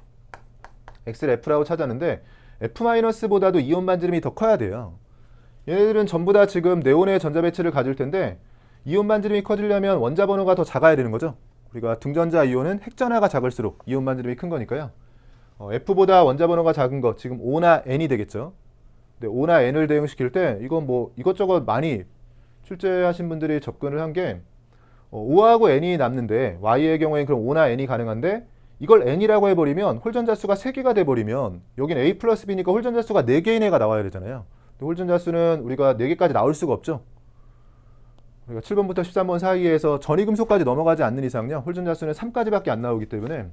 X를 F라고 찾았는데 F-보다도 이온 반지름이 더 커야 돼요. 얘네들은 전부 다 지금 네온의 전자 배치를 가질 텐데 이온 반지름이 커지려면 원자 번호가 더 작아야 되는 거죠. 우리가 등전자 이온은 핵전하가 작을수록 이온 반지름이 큰 거니까요. F보다 원자 번호가 작은 거 지금 O나 N이 되겠죠. 근데 O나 N을 대응시킬 때 이건 뭐 이것저것 많이 출제하신 분들이 접근을 한 게 O하고 N이 남는데 Y의 경우에는 그럼 O나 N이 가능한데 이걸 N이라고 해버리면 홀전자수가 3개가 돼버리면 여긴 A 플러스 B니까 홀전자수가 4개인 애가 나와야 되잖아요. 근데 홀전자수는 우리가 4개까지 나올 수가 없죠. 우리가 7번부터 13번 사이에서 전이금속까지 넘어가지 않는 이상요, 홀전자 수는 3까지밖에 안 나오기 때문에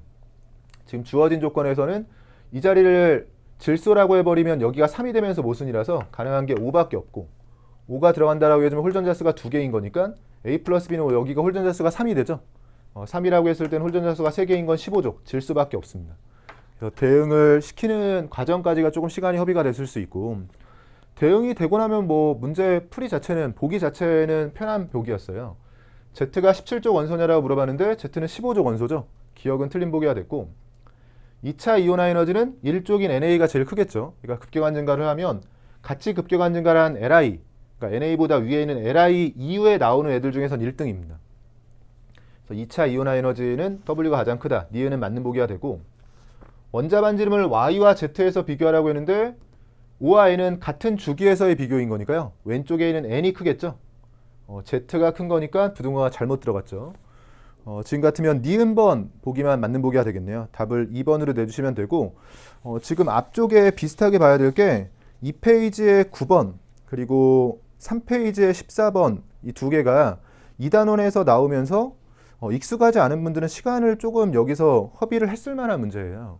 지금 주어진 조건에서는 이 자리를 질소라고 해버리면 여기가 3이 되면서 모순이라서 가능한 게 5밖에 없고, 5가 들어간다라고 해주면 홀전자 수가 2개인 거니까 A 플러스 B는 여기가 홀전자 수가 3이 되죠. 3이라고 했을 때는 홀전자 수가 3개인 건 15족, 질수밖에 없습니다. 그래서 대응을 시키는 과정까지가 조금 시간이 허비가 됐을 수 있고, 대응이 되고 나면 뭐 문제 풀이 자체는, 보기 자체는 편한 보기였어요. Z가 17족 원소냐라고 물어봤는데 Z는 15족 원소죠. 기억은 틀린 보기가 됐고, 2차 이온화 에너지는 1족인 NA가 제일 크겠죠. 그러니까 급격한 증가를 하면 같이 급격한 증가를 한 LI, 그러니까 NA보다 위에 있는 LI 이후에 나오는 애들 중에선 1등입니다. 그래서 2차 이온화 에너지는 W가 가장 크다. 니은은 맞는 보기가 되고, 원자 반지름을 Y와 Z에서 비교하라고 했는데 O와 N은 같은 주기에서의 비교인 거니까요. 왼쪽에 있는 N이 크겠죠. Z가 큰 거니까 부등호가 잘못 들어갔죠. 지금 같으면 니은번 보기만 맞는 보기가 되겠네요. 답을 2번으로 내주시면 되고, 지금 앞쪽에 비슷하게 봐야 될 게 2페이지의 9번 그리고 3페이지의 14번 이 두 개가 2단원에서 나오면서 익숙하지 않은 분들은 시간을 조금 여기서 허비를 했을 만한 문제예요.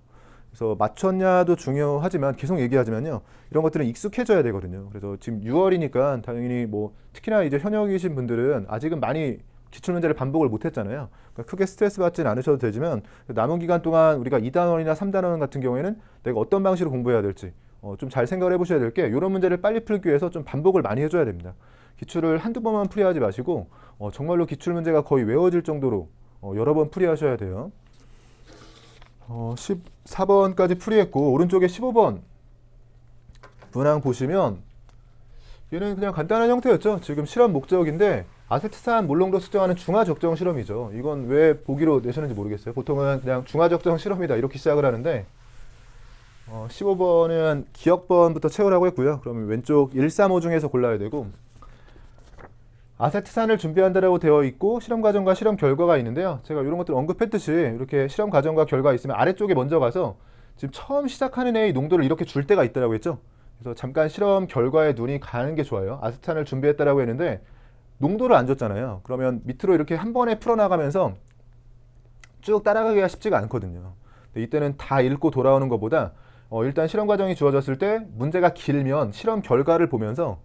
그래서 맞췄냐도 중요하지만 계속 얘기하지만요, 이런 것들은 익숙해져야 되거든요. 그래서 지금 6월이니까 당연히 뭐 특히나 이제 현역이신 분들은 아직은 많이 기출문제를 반복을 못했잖아요. 그러니까 크게 스트레스 받지는 않으셔도 되지만 남은 기간 동안 우리가 2단원이나 3단원 같은 경우에는 내가 어떤 방식으로 공부해야 될지 좀 잘 생각을 해보셔야 될 게, 이런 문제를 빨리 풀기 위해서 좀 반복을 많이 해줘야 됩니다. 기출을 한두 번만 풀이하지 마시고 정말로 기출문제가 거의 외워질 정도로 여러 번 풀이하셔야 돼요. 14번까지 풀이했고, 오른쪽에 15번 문항 보시면 얘는 그냥 간단한 형태였죠. 지금 실험 목적인데 아세트산 몰롱도 측정하는 중화 적정 실험이죠. 이건 왜 보기로 내셨는지 모르겠어요. 보통은 그냥 중화 적정 실험이다 이렇게 시작을 하는데 15번은 기억번부터 채우라고 했고요. 그러면 왼쪽 1, 3, 5 중에서 골라야 되고, 아세트산을 준비한다라고 되어 있고 실험 과정과 실험 결과가 있는데요. 제가 이런 것들 언급했듯이 이렇게 실험 과정과 결과 있으면 아래쪽에 먼저 가서 지금 처음 시작하는 애의 농도를 이렇게 줄 때가 있다라고 했죠. 그래서 잠깐 실험 결과에 눈이 가는 게 좋아요. 아세트산을 준비했다라고 했는데 농도를 안 줬잖아요. 그러면 밑으로 이렇게 한 번에 풀어나가면서 쭉 따라가기가 쉽지가 않거든요. 이때는 다 읽고 돌아오는 것보다 일단 실험 과정이 주어졌을 때 문제가 길면 실험 결과를 보면서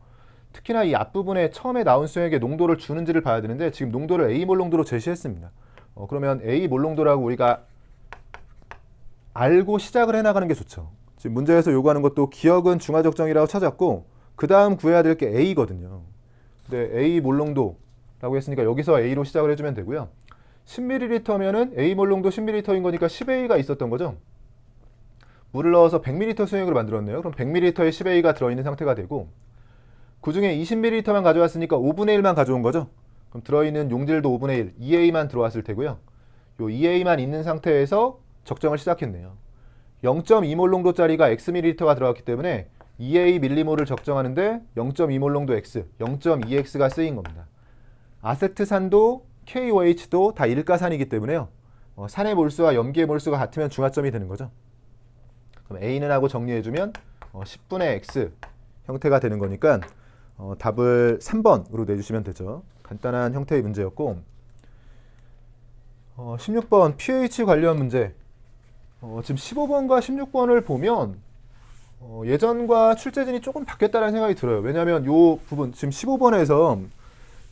특히나 이 앞부분에 처음에 나온 수액에 농도를 주는지를 봐야 되는데, 지금 농도를 A몰 농도로 제시했습니다. 그러면 A몰 농도라고 우리가 알고 시작을 해나가는 게 좋죠. 지금 문제에서 요구하는 것도 기억은 중화적정이라고 찾았고 그 다음 구해야 될 게 A거든요. 근데 A몰 농도라고 했으니까 여기서 A로 시작을 해주면 되고요. 10ml면은 A몰 농도 10ml인 거니까 10A가 있었던 거죠. 물을 넣어서 100ml 수액으로 만들었네요. 그럼 100ml에 10A가 들어있는 상태가 되고, 그 중에 20ml만 가져왔으니까 5분의 1만 가져온 거죠. 그럼 들어있는 용질도 5분의 1, 2A만 들어왔을 테고요. 요 2A만 있는 상태에서 적정을 시작했네요. 0.2몰 농도짜리가 Xml가 들어갔기 때문에 2A 밀리몰을 적정하는데 0.2몰 농도 X, 0.2X가 쓰인 겁니다. 아세트산도 KOH도 다 일가산이기 때문에요. 산의 몰수와 염기의 몰수가 같으면 중화점이 되는 거죠. 그럼 A는 하고 정리해주면 10분의 X 형태가 되는 거니까 답을 3번으로 내주시면 되죠. 간단한 형태의 문제였고, 16번 pH 관련 문제. 지금 15번과 16번을 보면 예전과 출제진이 조금 바뀌었다는 생각이 들어요. 왜냐하면 이 부분 지금 15번에서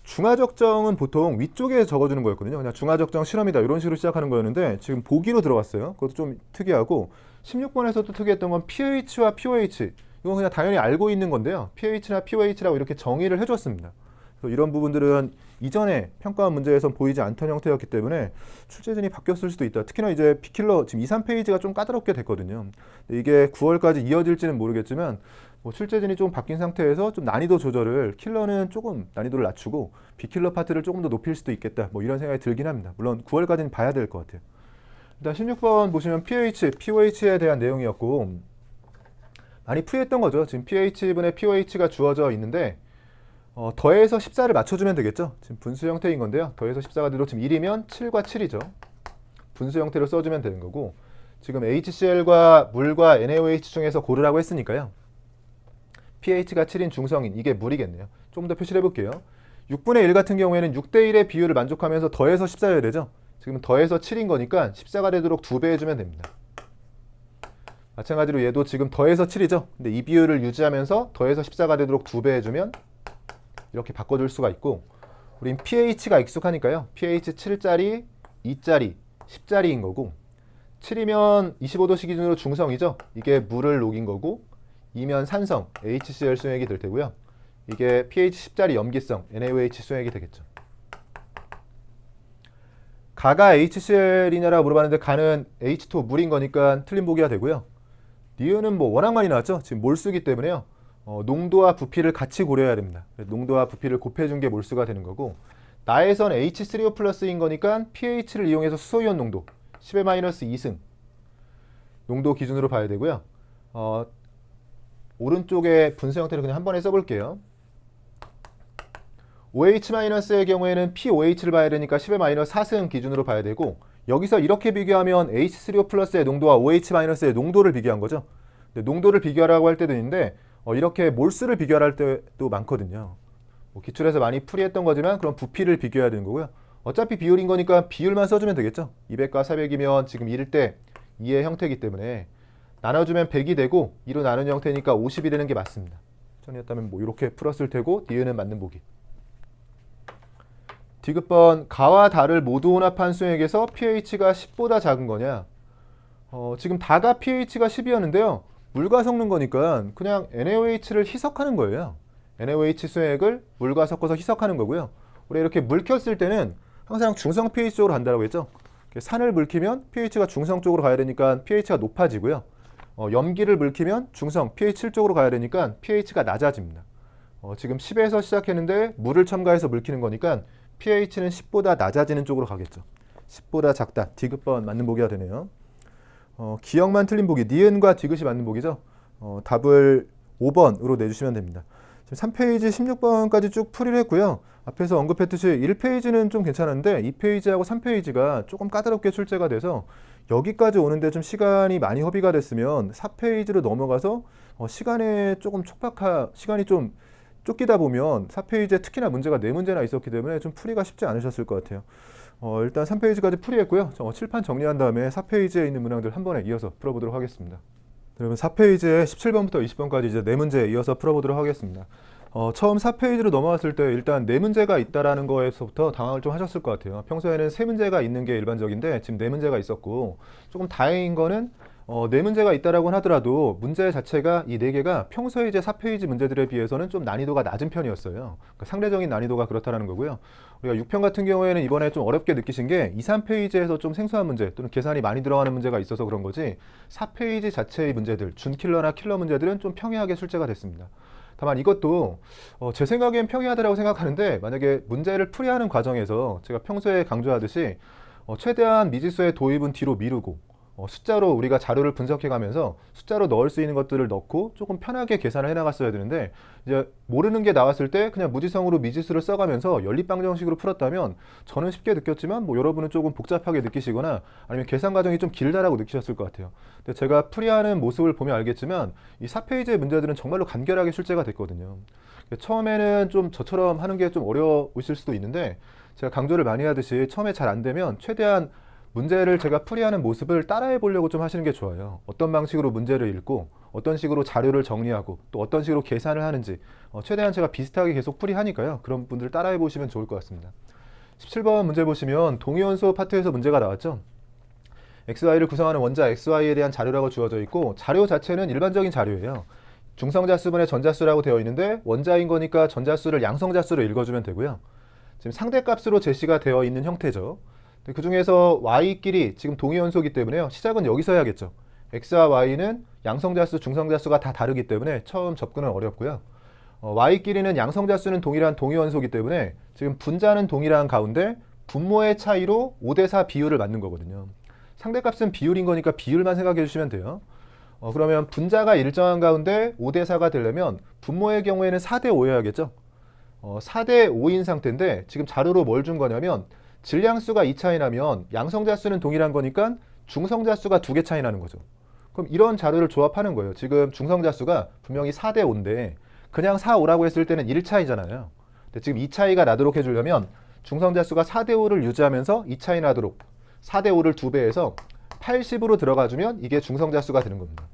중화적정은 보통 위쪽에 적어주는 거였거든요. 그냥 중화적정 실험이다 이런 식으로 시작하는 거였는데 지금 보기로 들어갔어요. 그것도 좀 특이하고, 16번에서도 특이했던 건 pH와 pOH, 이건 그냥 당연히 알고 있는 건데요. pH나 pOH라고 이렇게 정의를 해줬습니다. 그래서 이런 부분들은 이전에 평가한 문제에선 보이지 않던 형태였기 때문에 출제진이 바뀌었을 수도 있다. 특히나 이제 B킬러 지금 2, 3페이지가 좀 까다롭게 됐거든요. 이게 9월까지 이어질지는 모르겠지만 출제진이 좀 바뀐 상태에서 좀 난이도 조절을, 킬러는 조금 난이도를 낮추고 B킬러 파트를 조금 더 높일 수도 있겠다. 이런 생각이 들긴 합니다. 물론 9월까지는 봐야 될 것 같아요. 일단 16번 보시면 pH, pOH에 대한 내용이었고, 많이 풀이했던 거죠. 지금 pH분의 pOH가 주어져 있는데 더해서 14를 맞춰주면 되겠죠. 지금 분수 형태인 건데요. 더해서 14가 돼도 지금 1이면 7과 7이죠. 분수 형태로 써주면 되는 거고, 지금 HCl과 물과 NaOH 중에서 고르라고 했으니까요. pH가 7인 중성인, 이게 물이겠네요. 좀 더 표시를 해볼게요. 6분의 1 같은 경우에는 6대 1의 비율을 만족하면서 더해서 14여야 되죠. 지금 더해서 7인 거니까 14가 되도록 2배 해주면 됩니다. 마찬가지로 얘도 지금 더해서 7이죠. 근데 이 비율을 유지하면서 더해서 14가 되도록 2배 해주면 이렇게 바꿔줄 수가 있고, 우린 pH가 익숙하니까요. pH 7짜리, 2짜리, 10짜리인 거고, 7이면 25도씨 기준으로 중성이죠. 이게 물을 녹인 거고, 2면 산성, HCl 수액이 될 테고요. 이게 pH 10짜리 염기성, NaOH 수액이 되겠죠. 가가 HCl이냐라고 물어봤는데 가는 H2O 물인 거니까 틀린 보기가 되고요. 니은은 뭐 워낙 많이 나왔죠. 지금 몰수기 때문에요. 농도와 부피를 같이 고려해야 됩니다. 농도와 부피를 곱해준 게 몰수가 되는 거고, 나에선 H3O 플러스인 거니까 pH를 이용해서 수소이온 농도 10-2승 농도 기준으로 봐야 되고요. 오른쪽에 분수 형태를 그냥 한 번에 써볼게요. OH-의 경우에는 POH를 봐야 되니까 10-4승 기준으로 봐야 되고, 여기서 이렇게 비교하면 H3O 플러스의 농도와 OH-의 농도를 비교한 거죠. 근데 농도를 비교하라고 할 때도 있는데 이렇게 몰수를 비교할 때도 많거든요. 기출에서 많이 풀이했던 거지만 그럼 부피를 비교해야 되는 거고요. 어차피 비율인 거니까 비율만 써주면 되겠죠. 200과 400이면 지금 1일 때 2의 형태이기 때문에 나눠주면 100이 되고 2로 나눈 형태니까 50이 되는 게 맞습니다. 전이었다면 뭐 이렇게 풀었을 테고 니은은 맞는 보기. 디귿번 가와 다를 모두 혼합한 수액에서 pH가 10보다 작은 거냐? 지금 다가 pH가 10이었는데요. 물과 섞는 거니까 그냥 NaOH를 희석하는 거예요. NaOH 수액을 물과 섞어서 희석하는 거고요. 우리 이렇게 물 켰을 때는 항상 중성 pH 쪽으로 간다고 했죠. 산을 물키면 pH가 중성 쪽으로 가야 되니까 pH가 높아지고요. 염기를 물키면 중성 pH 7쪽으로 가야 되니까 pH가 낮아집니다. 지금 10에서 시작했는데 물을 첨가해서 물키는 거니까 pH는 10보다 낮아지는 쪽으로 가겠죠. 10보다 작다. 디귿번 맞는 보기가 되네요. 기억만 틀린 보기. 니은과 디귿이 맞는 보기죠. 답을 5번으로 내주시면 됩니다. 지금 3페이지 16번까지 쭉 풀이를 했고요. 앞에서 언급했듯이 1페이지는 좀 괜찮은데 2페이지하고 3페이지가 조금 까다롭게 출제가 돼서 여기까지 오는데 좀 시간이 많이 허비가 됐으면 4페이지로 넘어가서 시간이 좀 쫓기다 보면 4페이지에 특히나 문제가 4문제나 있었기 때문에 좀 풀이가 쉽지 않으셨을 것 같아요. 일단 3페이지까지 풀이했고요. 칠판 정리한 다음에 4페이지에 있는 문항들 한 번에 이어서 풀어보도록 하겠습니다. 그러면 4페이지에 17번부터 20번까지 이제 4문제 이어서 풀어보도록 하겠습니다. 처음 4페이지로 넘어왔을 때 일단 4문제가 있다라는 거에서부터 당황을 좀 하셨을 것 같아요. 평소에는 3문제가 있는 게 일반적인데 지금 4문제가 있었고, 조금 다행인 거는 4문제가 있다라고는 하더라도 문제 자체가 이 4개가 평소에 이제 4페이지 문제들에 비해서는 좀 난이도가 낮은 편이었어요. 그러니까 상대적인 난이도가 그렇다라는 거고요. 우리가 6편 같은 경우에는 이번에 좀 어렵게 느끼신 게 2, 3페이지에서 좀 생소한 문제 또는 계산이 많이 들어가는 문제가 있어서 그런 거지, 4페이지 자체의 문제들, 준킬러나 킬러 문제들은 좀 평이하게 출제가 됐습니다. 다만 이것도 제 생각엔 평이하다라고 생각하는데, 만약에 문제를 풀이하는 과정에서 제가 평소에 강조하듯이 최대한 미지수의 도입은 뒤로 미루고 숫자로 우리가 자료를 분석해 가면서 숫자로 넣을 수 있는 것들을 넣고 조금 편하게 계산을 해 나갔어야 되는데, 이제 모르는 게 나왔을 때 그냥 무지성으로 미지수를 써가면서 연립방정식으로 풀었다면 저는 쉽게 느꼈지만 뭐 여러분은 조금 복잡하게 느끼시거나 아니면 계산 과정이 좀 길다라고 느끼셨을 것 같아요. 근데 제가 풀이하는 모습을 보면 알겠지만 이 4페이지의 문제들은 정말로 간결하게 출제가 됐거든요. 처음에는 좀 저처럼 하는 게 좀 어려우실 수도 있는데, 제가 강조를 많이 하듯이 처음에 잘 안 되면 최대한 문제를 제가 풀이하는 모습을 따라해 보려고 좀 하시는 게 좋아요. 어떤 방식으로 문제를 읽고 어떤 식으로 자료를 정리하고 또 어떤 식으로 계산을 하는지 최대한 제가 비슷하게 계속 풀이하니까요. 그런 분들 따라해 보시면 좋을 것 같습니다. 17번 문제 보시면 동위원소 파트에서 문제가 나왔죠. XY를 구성하는 원자 XY에 대한 자료라고 주어져 있고, 자료 자체는 일반적인 자료예요. 중성자수분의 전자수라고 되어 있는데 원자인 거니까 전자수를 양성자수로 읽어주면 되고요. 지금 상대값으로 제시가 되어 있는 형태죠. 그 중에서 Y끼리 지금 동위원소이기 때문에요. 시작은 여기서 해야겠죠. X와 Y는 양성자수, 중성자수가 다 다르기 때문에 처음 접근은 어렵고요. Y끼리는 양성자수는 동일한 동위원소이기 때문에 지금 분자는 동일한 가운데 분모의 차이로 5대4 비율을 맞는 거거든요. 상대값은 비율인 거니까 비율만 생각해 주시면 돼요. 그러면 분자가 일정한 가운데 5대4가 되려면 분모의 경우에는 4대5여야겠죠. 4대5인 상태인데 지금 자료로 뭘 준 거냐면 질량수가 2 차이 나면 양성자수는 동일한 거니까 중성자수가 2개 차이 나는 거죠. 그럼 이런 자료를 조합하는 거예요. 지금 중성자수가 분명히 4대5인데 그냥 4, 5라고 했을 때는 1 차이잖아요. 근데 지금 이 차이가 나도록 해주려면 중성자수가 4대5를 유지하면서 이 차이 나도록 4대5를 2배해서 80으로 들어가주면 이게 중성자수가 되는 겁니다.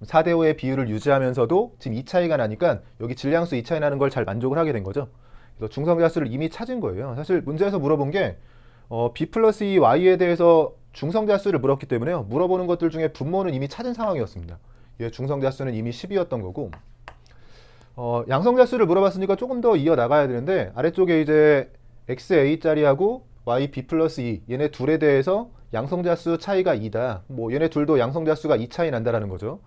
4대5의 비율을 유지하면서도 지금 이 차이가 나니까 여기 질량수 이 차이 나는 걸 잘 만족을 하게 된 거죠. 그래서 중성자수를 이미 찾은 거예요. 사실 문제에서 물어본 게 B 플러스 2 Y에 대해서 중성자수를 물었기 때문에요. 물어보는 것들 중에 분모는 이미 찾은 상황이었습니다. 예, 중성자수는 이미 10이었던 거고 양성자수를 물어봤으니까 조금 더 이어나가야 되는데 아래쪽에 이제 XA짜리하고 Y B 플러스 2 얘네 둘에 대해서 양성자수 차이가 2다. 뭐 얘네 둘도 양성자수가 2 차이 난다라는 거죠.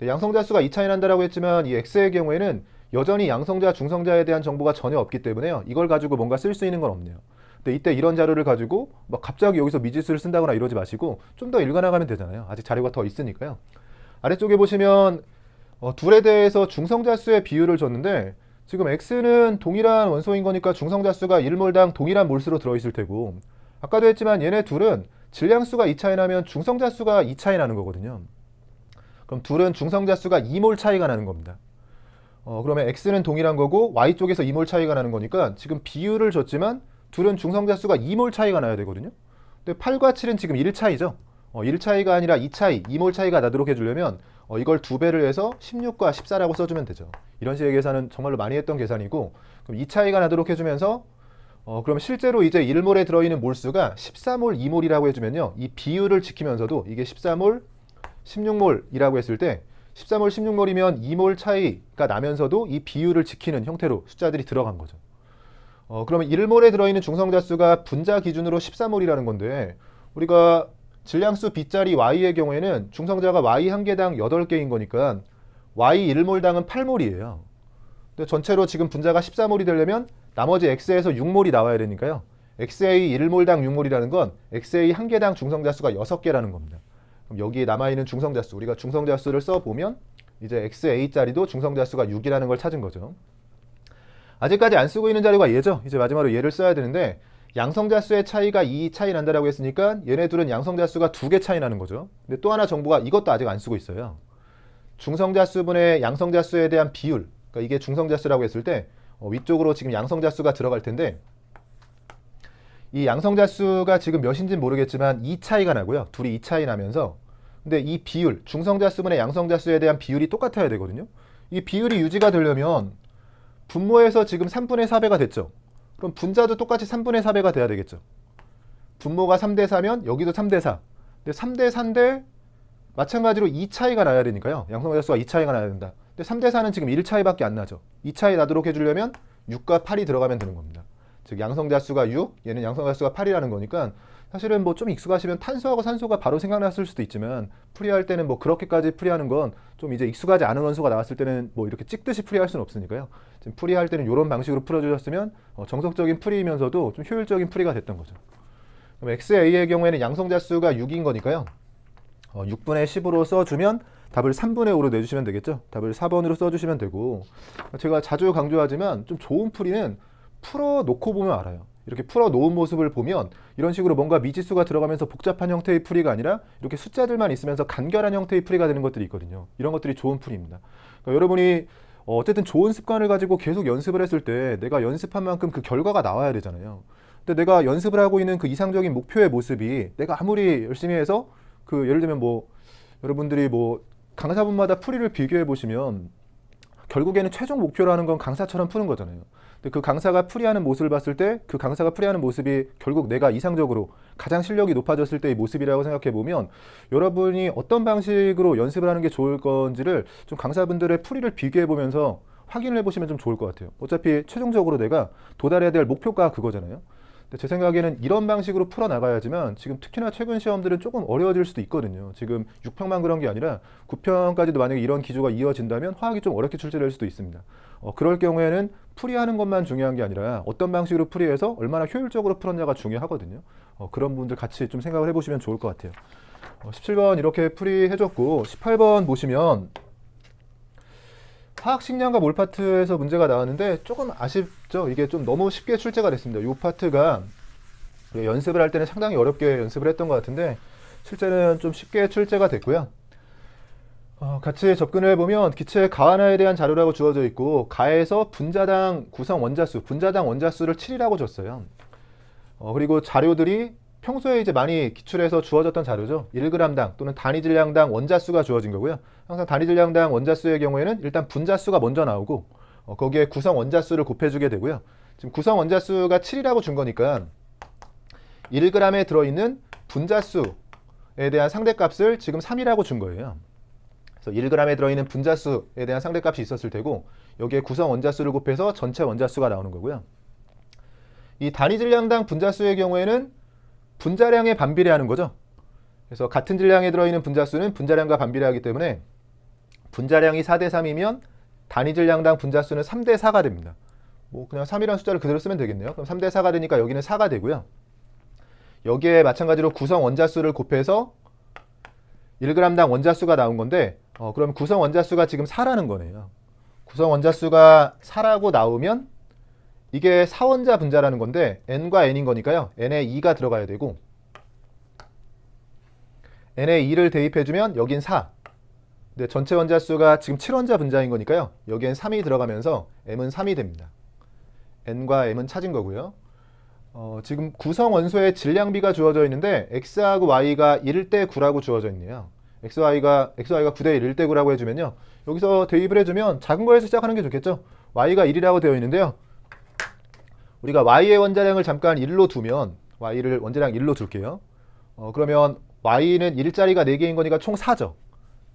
양성자수가 2 차이 난다라고 했지만 이 X의 경우에는 여전히 양성자, 중성자에 대한 정보가 전혀 없기 때문에요. 이걸 가지고 뭔가 쓸 수 있는 건 없네요. 근데 이때 이런 자료를 가지고 막 갑자기 여기서 미지수를 쓴다거나 이러지 마시고 좀 더 읽어나가면 되잖아요. 아직 자료가 더 있으니까요. 아래쪽에 보시면 둘에 대해서 중성자수의 비율을 줬는데 지금 X는 동일한 원소인 거니까 중성자수가 1몰당 동일한 몰수로 들어있을 테고 아까도 했지만 얘네 둘은 질량수가 2 차이 나면 중성자수가 2 차이 나는 거거든요. 그럼 둘은 중성자수가 2몰 차이가 나는 겁니다. 그러면 X는 동일한 거고 Y쪽에서 2몰 차이가 나는 거니까 지금 비율을 줬지만 둘은 중성자수가 2몰 차이가 나야 되거든요. 근데 8과 7은 지금 1 차이죠. 1 차이가 아니라 2 차이, 2몰 차이가 나도록 해주려면 이걸 2배를 해서 16과 14라고 써주면 되죠. 이런 식의 계산은 정말로 많이 했던 계산이고 그럼 2 차이가 나도록 해주면서 그럼 실제로 이제 1몰에 들어있는 몰수가 14몰, 2몰이라고 해주면요. 이 비율을 지키면서도 이게 14몰, 16몰이라고 했을 때 14몰, 16몰이면 2몰 차이가 나면서도 이 비율을 지키는 형태로 숫자들이 들어간 거죠. 그러면 1몰에 들어있는 중성자수가 분자 기준으로 14몰이라는 건데 우리가 질량수 B짜리 Y의 경우에는 중성자가 Y 한 개당 8개인 거니까 Y 1몰당은 8몰이에요. 근데 전체로 지금 분자가 14몰이 되려면 나머지 X에서 6몰이 나와야 되니까요. XA 1몰당 6몰이라는 건 XA 한 개당 중성자수가 6개라는 겁니다. 그럼 여기에 남아있는 중성자수, 우리가 중성자수를 써보면 이제 XA짜리도 중성자수가 6이라는 걸 찾은 거죠. 아직까지 안 쓰고 있는 자료가 얘죠. 이제 마지막으로 얘를 써야 되는데 양성자수의 차이가 2 차이 난다라고 했으니까 얘네 둘은 양성자수가 2개 차이 나는 거죠. 근데 또 하나 정보가 이것도 아직 안 쓰고 있어요. 중성자수분의 양성자수에 대한 비율, 그러니까 이게 중성자수라고 했을 때 위쪽으로 지금 양성자수가 들어갈 텐데 이 양성자수가 지금 몇인지는 모르겠지만 2 차이가 나고요. 둘이 2 차이 나면서 근데 이 비율, 중성자수분의 양성자수에 대한 비율이 똑같아야 되거든요. 이 비율이 유지가 되려면 분모에서 지금 3분의 4배가 됐죠. 그럼 분자도 똑같이 3분의 4배가 돼야 되겠죠. 분모가 3대 4면 여기도 3대 4. 근데 3대 4인데 마찬가지로 2 차이가 나야 되니까요. 양성자수가 2 차이가 나야 된다. 근데 3대 4는 지금 1 차이밖에 안 나죠. 2 차이 나도록 해주려면 6과 8이 들어가면 되는 겁니다. 즉 양성자수가 6, 얘는 양성자수가 8이라는 거니까 사실은 뭐 좀 익숙하시면 탄소하고 산소가 바로 생각났을 수도 있지만 풀이할 때는 뭐 그렇게까지 풀이하는 건 좀 이제 익숙하지 않은 원소가 나왔을 때는 뭐 이렇게 찍듯이 풀이할 수는 없으니까요. 지금 풀이할 때는 이런 방식으로 풀어주셨으면 정석적인 풀이이면서도 좀 효율적인 풀이가 됐던 거죠. 그럼 XA의 경우에는 양성자수가 6인 거니까요. 6분의 10으로 써주면 답을 3분의 5로 내주시면 되겠죠. 답을 4번으로 써주시면 되고 제가 자주 강조하지만 좀 좋은 풀이는 풀어놓고 보면 알아요. 이렇게 풀어놓은 모습을 보면 이런 식으로 뭔가 미지수가 들어가면서 복잡한 형태의 풀이가 아니라 이렇게 숫자들만 있으면서 간결한 형태의 풀이가 되는 것들이 있거든요. 이런 것들이 좋은 풀이입니다. 그러니까 여러분이 어쨌든 좋은 습관을 가지고 계속 연습을 했을 때 내가 연습한 만큼 그 결과가 나와야 되잖아요. 근데 내가 연습을 하고 있는 그 이상적인 목표의 모습이 내가 아무리 열심히 해서 그 예를 들면 뭐 여러분들이 뭐 강사분마다 풀이를 비교해 보시면 결국에는 최종 목표라는 건 강사처럼 푸는 거잖아요. 근데 그 강사가 풀이하는 모습을 봤을 때 그 강사가 풀이하는 모습이 결국 내가 이상적으로 가장 실력이 높아졌을 때의 모습이라고 생각해 보면 여러분이 어떤 방식으로 연습을 하는 게 좋을 건지를 좀 강사분들의 풀이를 비교해 보면서 확인을 해보시면 좀 좋을 것 같아요. 어차피 최종적으로 내가 도달해야 될 목표가 그거잖아요. 근데 제 생각에는 이런 방식으로 풀어나가야지만 지금 특히나 최근 시험들은 조금 어려워질 수도 있거든요. 지금 6평만 그런 게 아니라 9평까지도 만약에 이런 기조가 이어진다면 화학이 좀 어렵게 출제될 수도 있습니다. 그럴 경우에는 풀이하는 것만 중요한 게 아니라 어떤 방식으로 풀이해서 얼마나 효율적으로 풀었냐가 중요하거든요. 그런 분들 같이 좀 생각을 해보시면 좋을 것 같아요. 17번 이렇게 풀이해줬고 18번 보시면 화학 식량과 몰 파트에서 문제가 나왔는데 조금 아쉽죠. 이게 좀 너무 쉽게 출제가 됐습니다. 이 파트가 연습을 할 때는 상당히 어렵게 연습을 했던 것 같은데 실제는 좀 쉽게 출제가 됐고요. 같이 접근을 해보면 기체의 가완화에 대한 자료라고 주어져 있고 가에서 분자당 구성 원자수, 분자당 원자수를 7이라고 줬어요. 그리고 자료들이 평소에 이제 많이 기출해서 주어졌던 자료죠. 1g당 또는 단위 질량당 원자수가 주어진 거고요. 항상 단위 질량당 원자수의 경우에는 일단 분자수가 먼저 나오고 거기에 구성 원자수를 곱해주게 되고요. 지금 구성 원자수가 7이라고 준 거니까 1g에 들어있는 분자수에 대한 상대값을 지금 3이라고 준 거예요. 그래서 1g에 들어있는 분자수에 대한 상대값이 있었을 테고 여기에 구성 원자수를 곱해서 전체 원자수가 나오는 거고요. 이 단위 질량당 분자수의 경우에는 분자량에 반비례하는 거죠. 그래서 같은 질량에 들어있는 분자수는 분자량과 반비례하기 때문에 분자량이 4대 3이면 단위 질량당 분자수는 3대 4가 됩니다. 뭐 그냥 3이라는 숫자를 그대로 쓰면 되겠네요. 그럼 3대 4가 되니까 여기는 4가 되고요. 여기에 마찬가지로 구성 원자수를 곱해서 1g당 원자수가 나온 건데 그럼 구성 원자수가 지금 4라는 거네요. 구성 원자수가 4라고 나오면 이게 4원자 분자라는 건데 n과 n인 거니까요. n에 2가 들어가야 되고 n에 2를 대입해주면 여긴 4. 근데 전체 원자수가 지금 7원자 분자인 거니까요. 여기엔 3이 들어가면서 m은 3이 됩니다. n과 m은 찾은 거고요. 지금 구성 원소의 질량비가 주어져 있는데 x하고 y가 1대 9라고 주어져 있네요. xy가 9대 1, 1대 9라고 해주면요. 여기서 대입을 해주면 작은 거에서 시작하는 게 좋겠죠. y가 1이라고 되어 있는데요. 우리가 y의 원자량을 잠깐 1로 두면 y를 원자량 1로 둘게요. 그러면 y는 1자리가 4개인 거니까 총 4죠.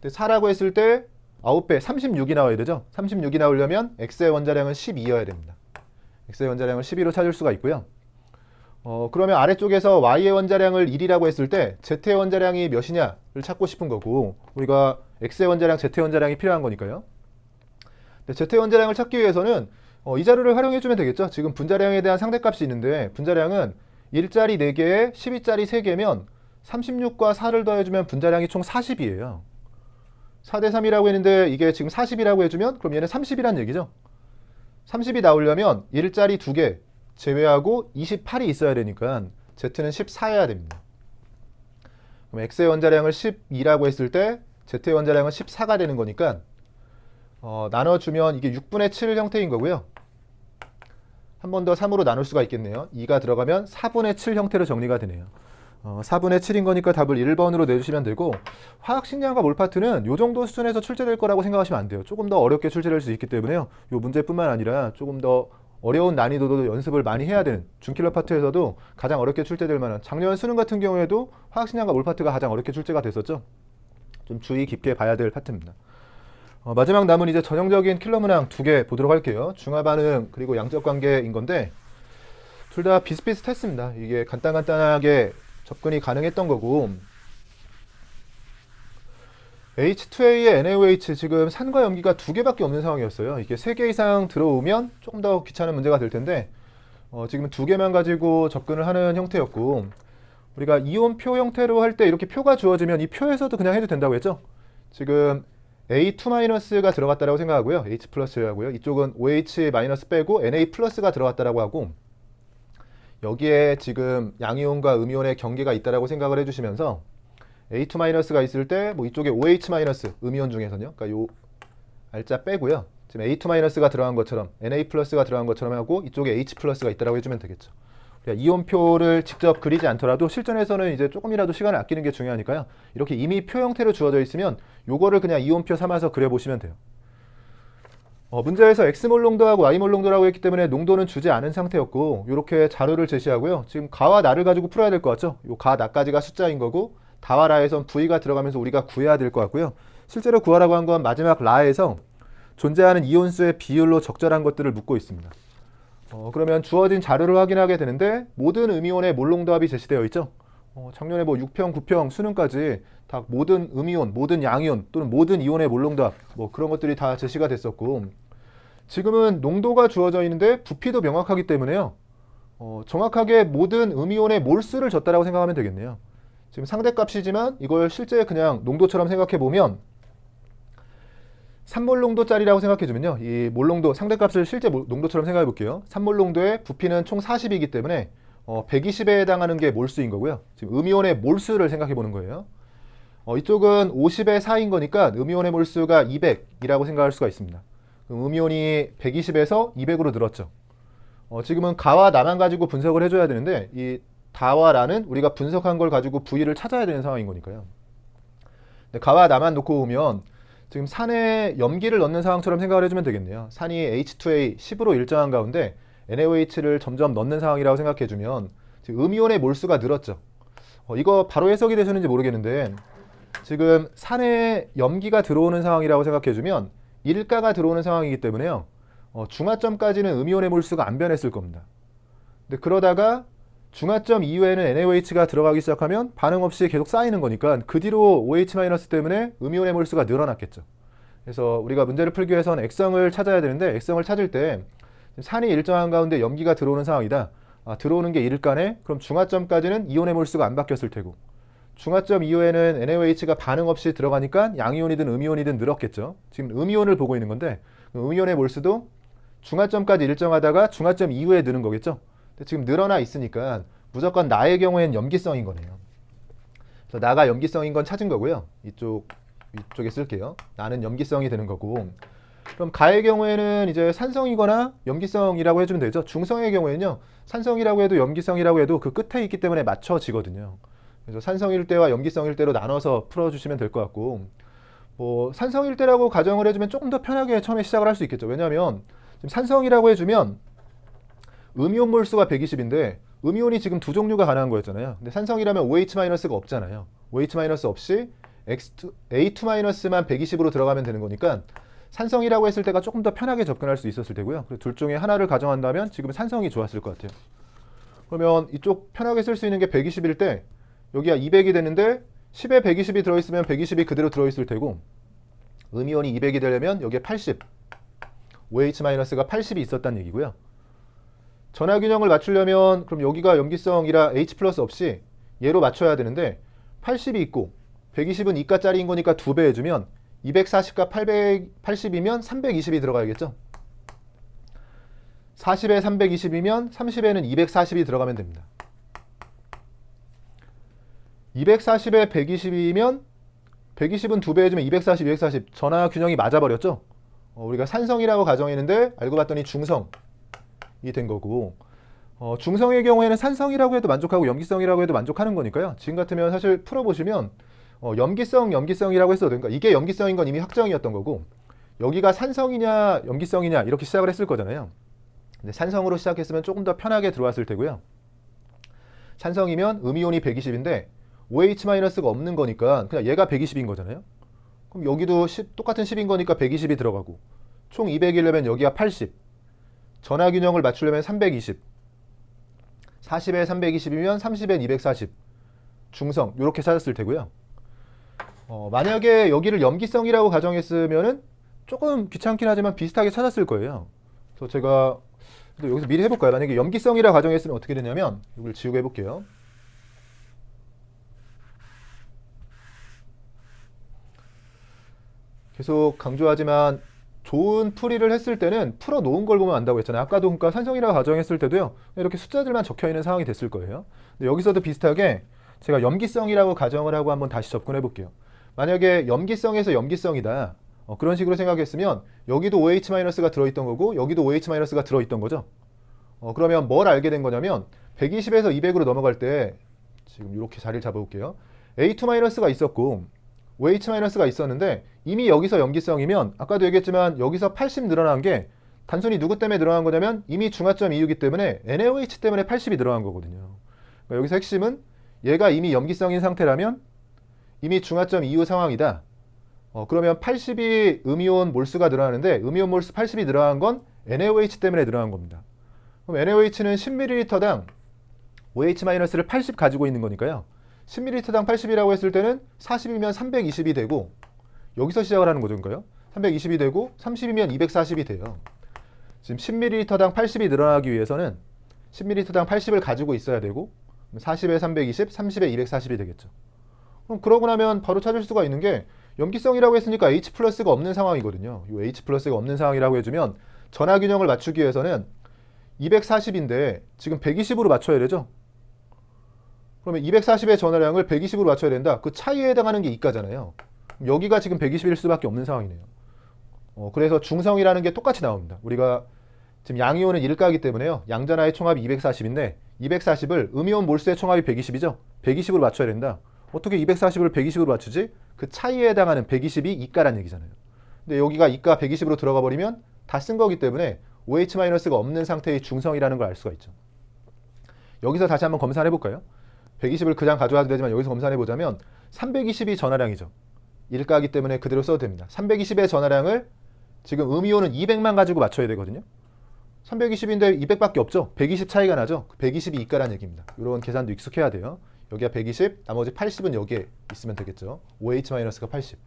근데 4라고 했을 때 9배, 36이 나와야 되죠. 36이 나오려면 x의 원자량은 12여야 됩니다. x의 원자량을 12로 찾을 수가 있고요. 그러면 아래쪽에서 y의 원자량을 1이라고 했을 때 z의 원자량이 몇이냐를 찾고 싶은 거고 우리가 x의 원자량, z의 원자량이 필요한 거니까요. 근데 z의 원자량을 찾기 위해서는 이 자료를 활용해주면 되겠죠. 지금 분자량에 대한 상대값이 있는데 분자량은 1자리 4개에 12자리 3개면 36과 4를 더해주면 분자량이 총 40이에요. 4대 3이라고 했는데 이게 지금 40이라고 해주면 그럼 얘는 30이란 얘기죠. 30이 나오려면 1자리 2개 제외하고 28이 있어야 되니까 Z는 14여야 됩니다. 그럼 X의 원자량을 12라고 했을 때 Z의 원자량은 14가 되는 거니까 나눠주면 이게 6분의 7 형태인 거고요. 한 번 더 3으로 나눌 수가 있겠네요. 2가 들어가면 4분의 7 형태로 정리가 되네요. 4분의 7인 거니까 답을 1번으로 내주시면 되고 화학식량과 몰파트는 이 정도 수준에서 출제될 거라고 생각하시면 안 돼요. 조금 더 어렵게 출제될 수 있기 때문에요. 이 문제뿐만 아니라 조금 더 어려운 난이도도 연습을 많이 해야 되는 중킬러 파트에서도 가장 어렵게 출제될 만한 작년 수능 같은 경우에도 화학식량과 몰파트가 가장 어렵게 출제가 됐었죠. 좀 주의 깊게 봐야 될 파트입니다. 마지막 남은 이제 전형적인 킬러 문항 2개 보도록 할게요. 중화 반응 그리고 양적 관계인 건데 둘 다 비슷비슷했습니다. 이게 간단하게 접근이 가능했던 거고 H2A의 NaOH 지금 산과 염기가 2개밖에 없는 상황이었어요. 이게 3개 이상 들어오면 조금 더 귀찮은 문제가 될 텐데 지금 2개만 가지고 접근을 하는 형태였고 우리가 이온표 형태로 할 때 이렇게 표가 주어지면 이 표에서도 그냥 해도 된다고 했죠. 지금 A2-가 들어갔다라고 생각하고요. H+라고요. 이쪽은 OH- 빼고 Na+가 들어갔다라고 하고 여기에 지금 양이온과 음이온의 경계가 있다라고 생각을 해주시면서 A2-가 있을 때 뭐 이쪽에 OH- 음이온 중에서는요. 그러니까 요 알짜 빼고요. 지금 A2-가 들어간 것처럼 Na+가 들어간 것처럼 하고 이쪽에 H+가 있다라고 해주면 되겠죠. 이온표를 직접 그리지 않더라도 실전에서는 이제 조금이라도 시간을 아끼는 게 중요하니까요. 이렇게 이미 표 형태로 주어져 있으면 요거를 그냥 이온표 삼아서 그려보시면 돼요. 문제에서 X몰 농도하고 Y몰 농도라고 했기 때문에 농도는 주지 않은 상태였고 이렇게 자료를 제시하고요. 지금 가와 나를 가지고 풀어야 될 것 같죠? 요 가, 나까지가 숫자인 거고 다와 라에선 V가 들어가면서 우리가 구해야 될 것 같고요. 실제로 구하라고 한 건 마지막 라에서 존재하는 이온수의 비율로 적절한 것들을 묻고 있습니다. 그러면 주어진 자료를 확인하게 되는데 모든 음이온의 몰 농도합이 제시되어 있죠. 작년에 뭐 6평, 9평, 수능까지 다 모든 음이온, 모든 양이온 또는 모든 이온의 몰 농도합 뭐 그런 것들이 다 제시가 됐었고 지금은 농도가 주어져 있는데 부피도 명확하기 때문에요. 정확하게 모든 음이온의 몰수를 줬다라고 생각하면 되겠네요. 지금 상대값이지만 이걸 실제 그냥 농도처럼 생각해 보면 3몰 농도짜리라고 생각해주면요. 이 몰 농도, 상대값을 실제 농도처럼 생각해 볼게요. 3몰 농도의 부피는 총 40이기 때문에 120에 해당하는 게 몰수인 거고요. 지금 음이온의 몰수를 생각해 보는 거예요. 이쪽은 50의 4인 거니까 음이온의 몰수가 200이라고 생각할 수가 있습니다. 그럼 음이온이 120에서 200으로 늘었죠. 지금은 가와 나만 가지고 분석을 해줘야 되는데 이 다와 라는 우리가 분석한 걸 가지고 V를 찾아야 되는 상황인 거니까요. 근데 가와 나만 놓고 보면 지금 산에 염기를 넣는 상황처럼 생각을 해주면 되겠네요. 산이 H2A 10으로 일정한 가운데 NaOH를 점점 넣는 상황이라고 생각해주면 지금 음이온의 몰수가 늘었죠. 이거 바로 해석이 되시는지 모르겠는데 지금 산에 염기가 들어오는 상황이라고 생각해주면 일가가 들어오는 상황이기 때문에요. 중하점까지는 음이온의 몰수가 안 변했을 겁니다. 근데 그러다가 중하점 이후에는 NaOH가 들어가기 시작하면 반응 없이 계속 쌓이는 거니까 그 뒤로 OH- 때문에 음이온의 몰수가 늘어났겠죠. 그래서 우리가 문제를 풀기 위해서는 액성을 찾아야 되는데 액성을 찾을 때 산이 일정한 가운데 염기가 들어오는 상황이다. 들어오는 게 일가네. 그럼 중하점까지는 이온의 몰수가 안 바뀌었을 테고 중하점 이후에는 NaOH가 반응 없이 들어가니까 양이온이든 음이온이든 늘었겠죠. 지금 음이온을 보고 있는 건데 음이온의 몰수도 중하점까지 일정하다가 중하점 이후에 느는 거겠죠. 근데 지금 늘어나 있으니까 무조건 나의 경우에는 염기성인 거네요. 그래서 나가 염기성인 건 찾은 거고요. 이쪽에 쓸게요. 나는 염기성이 되는 거고. 그럼 가의 경우에는 이제 산성이거나 염기성이라고 해주면 되죠. 중성의 경우에는요. 산성이라고 해도 염기성이라고 해도 그 끝에 있기 때문에 맞춰지거든요. 그래서 산성일 때와 염기성일 때로 나눠서 풀어주시면 될 것 같고 산성일 때라고 가정을 해주면 조금 더 편하게 처음에 시작을 할 수 있겠죠. 왜냐하면 지금 산성이라고 해주면 음이온 몰수가 120인데 음이온이 지금 두 종류가 가능한 거였잖아요. 근데 산성이라면 OH-가 없잖아요. OH- 없이 A2-만 120으로 들어가면 되는 거니까 산성이라고 했을 때가 조금 더 편하게 접근할 수 있었을 테고요. 그리고 둘 중에 하나를 가정한다면 지금 산성이 좋았을 것 같아요. 그러면 이쪽 편하게 쓸 수 있는 게 120일 때 여기가 200이 되는데 10에 120이 들어있으면 120이 그대로 들어있을 테고 음이온이 200이 되려면 여기에 80 OH-가 80이 있었다는 얘기고요. 전하균형을 맞추려면 그럼 여기가 염기성이라 H 플러스 없이 얘로 맞춰야 되는데 80이 있고 120은 2가짜리인 거니까 2배 해주면 240과 880이면 320이 들어가야겠죠. 40에 320이면 30에는 240이 들어가면 됩니다. 240에 120이면 120은 2배 해주면 240, 240 전하균형이 맞아버렸죠. 우리가 산성이라고 가정했는데 알고 봤더니 중성이 된 거고 중성의 경우에는 산성이라고 해도 만족하고 염기성이라고 해도 만족하는 거니까요. 지금 같으면 사실 풀어보시면 염기성이라고 했어도 되니까 이게 염기성인 건 이미 확정이었던 거고 여기가 산성이냐 염기성이냐 이렇게 시작을 했을 거잖아요. 근데 산성으로 시작했으면 조금 더 편하게 들어왔을 테고요. 산성이면 음이온이 120인데 OH-가 없는 거니까 그냥 얘가 120인 거잖아요. 그럼 여기도 똑같은 10인 거니까 120이 들어가고 총 200이려면 여기가 80 전하균형을 맞추려면 320 40에 320이면 30엔 240 중성 이렇게 찾았을 테고요. 만약에 여기를 염기성이라고 가정했으면은 조금 귀찮긴 하지만 비슷하게 찾았을 거예요. 그래서 제가 여기서 미리 해볼까요? 만약에 염기성이라고 가정했으면 어떻게 되냐면 이걸 지우고 해볼게요. 계속 강조하지만 좋은 풀이를 했을 때는 풀어놓은 걸 보면 안다고 했잖아요. 아까도 그러니까 산성이라고 가정했을 때도요. 이렇게 숫자들만 적혀있는 상황이 됐을 거예요. 근데 여기서도 비슷하게 제가 염기성이라고 가정을 하고 한번 다시 접근해 볼게요. 만약에 염기성에서 염기성이다. 그런 식으로 생각했으면 여기도 OH-가 들어있던 거고 여기도 OH-가 들어있던 거죠. 그러면 뭘 알게 된 거냐면 120에서 200으로 넘어갈 때 지금 이렇게 자리를 잡아볼게요. A2-가 있었고 OH-가 있었는데 이미 여기서 염기성이면 아까도 얘기했지만 여기서 80 늘어난 게 단순히 누구 때문에 늘어난 거냐면 이미 중하점 이유기 때문에 NaOH 때문에 80이 늘어난 거거든요. 그러니까 여기서 핵심은 얘가 이미 염기성인 상태라면 이미 중하점 이후 상황이다. 그러면 80이 음이온 몰수가 늘어나는데 음이온 몰수 80이 늘어난 건 NaOH 때문에 늘어난 겁니다. 그럼 NaOH는 10ml당 OH-를 80 가지고 있는 거니까요. 10ml당 80이라고 했을 때는 40이면 320이 되고 여기서 시작을 하는 거죠. 그러니까요. 320이 되고 30이면 240이 돼요. 지금 10ml당 80이 늘어나기 위해서는 10ml당 80을 가지고 있어야 되고 40에 320, 30에 240이 되겠죠. 그럼 그러고 나면 바로 찾을 수가 있는 게 염기성이라고 했으니까 H 플러스가 없는 상황이거든요. 이 H 플러스가 없는 상황이라고 해주면 전하균형을 맞추기 위해서는 240인데 지금 120으로 맞춰야 되죠. 그러면 240의 전하량을 120으로 맞춰야 된다. 그 차이에 해당하는 게 이가잖아요. 여기가 지금 120일 수밖에 없는 상황이네요. 그래서 중성이라는 게 똑같이 나옵니다. 우리가 지금 양이온은 1가이기 때문에요. 양전하의 총합이 240인데 240을 음이온 몰수의 총합이 120이죠. 120으로 맞춰야 된다. 어떻게 240을 120으로 맞추지? 그 차이에 해당하는 120이 이가란 얘기잖아요. 근데 여기가 이가 120으로 들어가 버리면 다 쓴 거기 때문에 OH-가 없는 상태의 중성이라는 걸 알 수가 있죠. 여기서 다시 한번 검사를 해볼까요? 120을 그냥 가져와도 되지만 여기서 검사를 해보자면 320이 전하량이죠. 1가이기 때문에 그대로 써도 됩니다. 320의 전하량을 지금 음이온은 200만 가지고 맞춰야 되거든요. 320인데 200밖에 없죠. 120 차이가 나죠. 120이 이가라는 얘기입니다. 이런 계산도 익숙해야 돼요. 여기가 120, 나머지 80은 여기에 있으면 되겠죠. OH-가 80.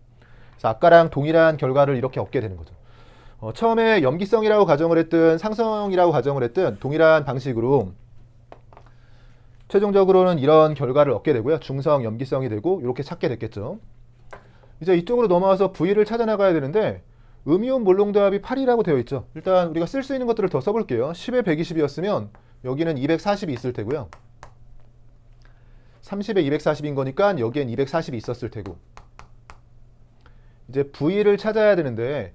그래서 아까랑 동일한 결과를 이렇게 얻게 되는 거죠. 처음에 염기성이라고 가정을 했든 상성이라고 가정을 했든 동일한 방식으로 최종적으로는 이런 결과를 얻게 되고요. 중성, 염기성이 되고 이렇게 찾게 됐겠죠. 이제 이쪽으로 넘어와서 V를 찾아 나가야 되는데 음이온 몰농도합이 8이라고 되어 있죠. 일단 우리가 쓸 수 있는 것들을 더 써볼게요. 10에 120이었으면 여기는 240이 있을 테고요. 30에 240인 거니까 여기엔 240이 있었을 테고. 이제 V를 찾아야 되는데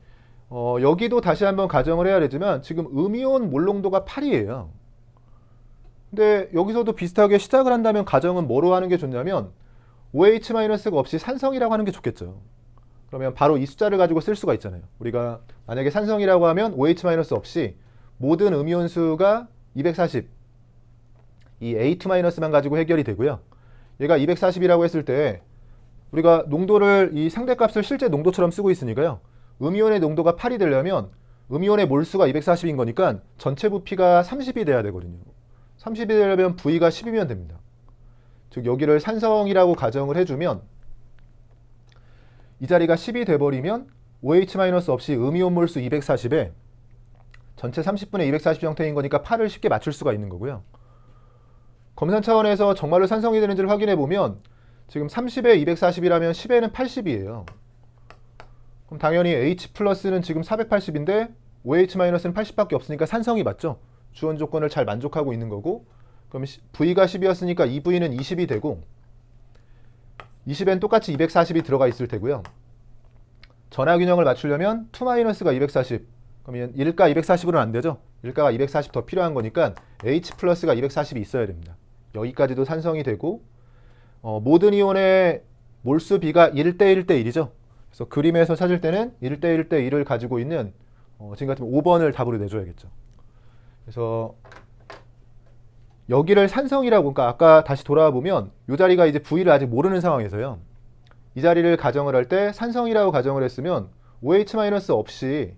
여기도 다시 한번 가정을 해야 되지만 지금 음이온 몰농도가 8이에요. 근데 여기서도 비슷하게 시작을 한다면 가정은 뭐로 하는 게 좋냐면 OH-가 없이 산성이라고 하는 게 좋겠죠. 그러면 바로 이 숫자를 가지고 쓸 수가 있잖아요. 우리가 만약에 산성이라고 하면 OH- 없이 모든 음이온수가 240, 이 A2-만 가지고 해결이 되고요. 얘가 240이라고 했을 때 우리가 농도를 이 상대값을 실제 농도처럼 쓰고 있으니까요. 음이온의 농도가 8이 되려면 음이온의 몰수가 240인 거니까 전체 부피가 30이 돼야 되거든요. 30이 되려면 V가 10이면 됩니다. 즉 여기를 산성이라고 가정을 해주면 이 자리가 10이 돼버리면 OH- 없이 음이온 몰수 240에 전체 30분의 240 형태인 거니까 8을 쉽게 맞출 수가 있는 거고요. 검산 차원에서 정말로 산성이 되는지를 확인해 보면 지금 30에 240이라면 10에는 80이에요. 그럼 당연히 H+는 지금 480인데 OH-는 80밖에 없으니까 산성이 맞죠. 주원 조건을 잘 만족하고 있는 거고, 그럼 V가 10이었으니까 이 V는 20이 되고 20엔 똑같이 240이 들어가 있을 테고요. 전하균형을 맞추려면 2-가 240, 그러면 1가 240으로는 안 되죠. 1가가 240 더 필요한 거니까 H+가 240이 있어야 됩니다. 여기까지도 산성이 되고 모든 이온의 몰수 비가 1대1대1이죠. 그래서 그림에서 찾을 때는 1대1대1을 가지고 있는 지금 같으면 5번을 답으로 내줘야겠죠. 그래서 여기를 산성이라고, 그러니까 아까 다시 돌아와 보면 이 자리가 이제 V를 아직 모르는 상황에서요. 이 자리를 가정을 할 때 산성이라고 가정을 했으면 OH- 없이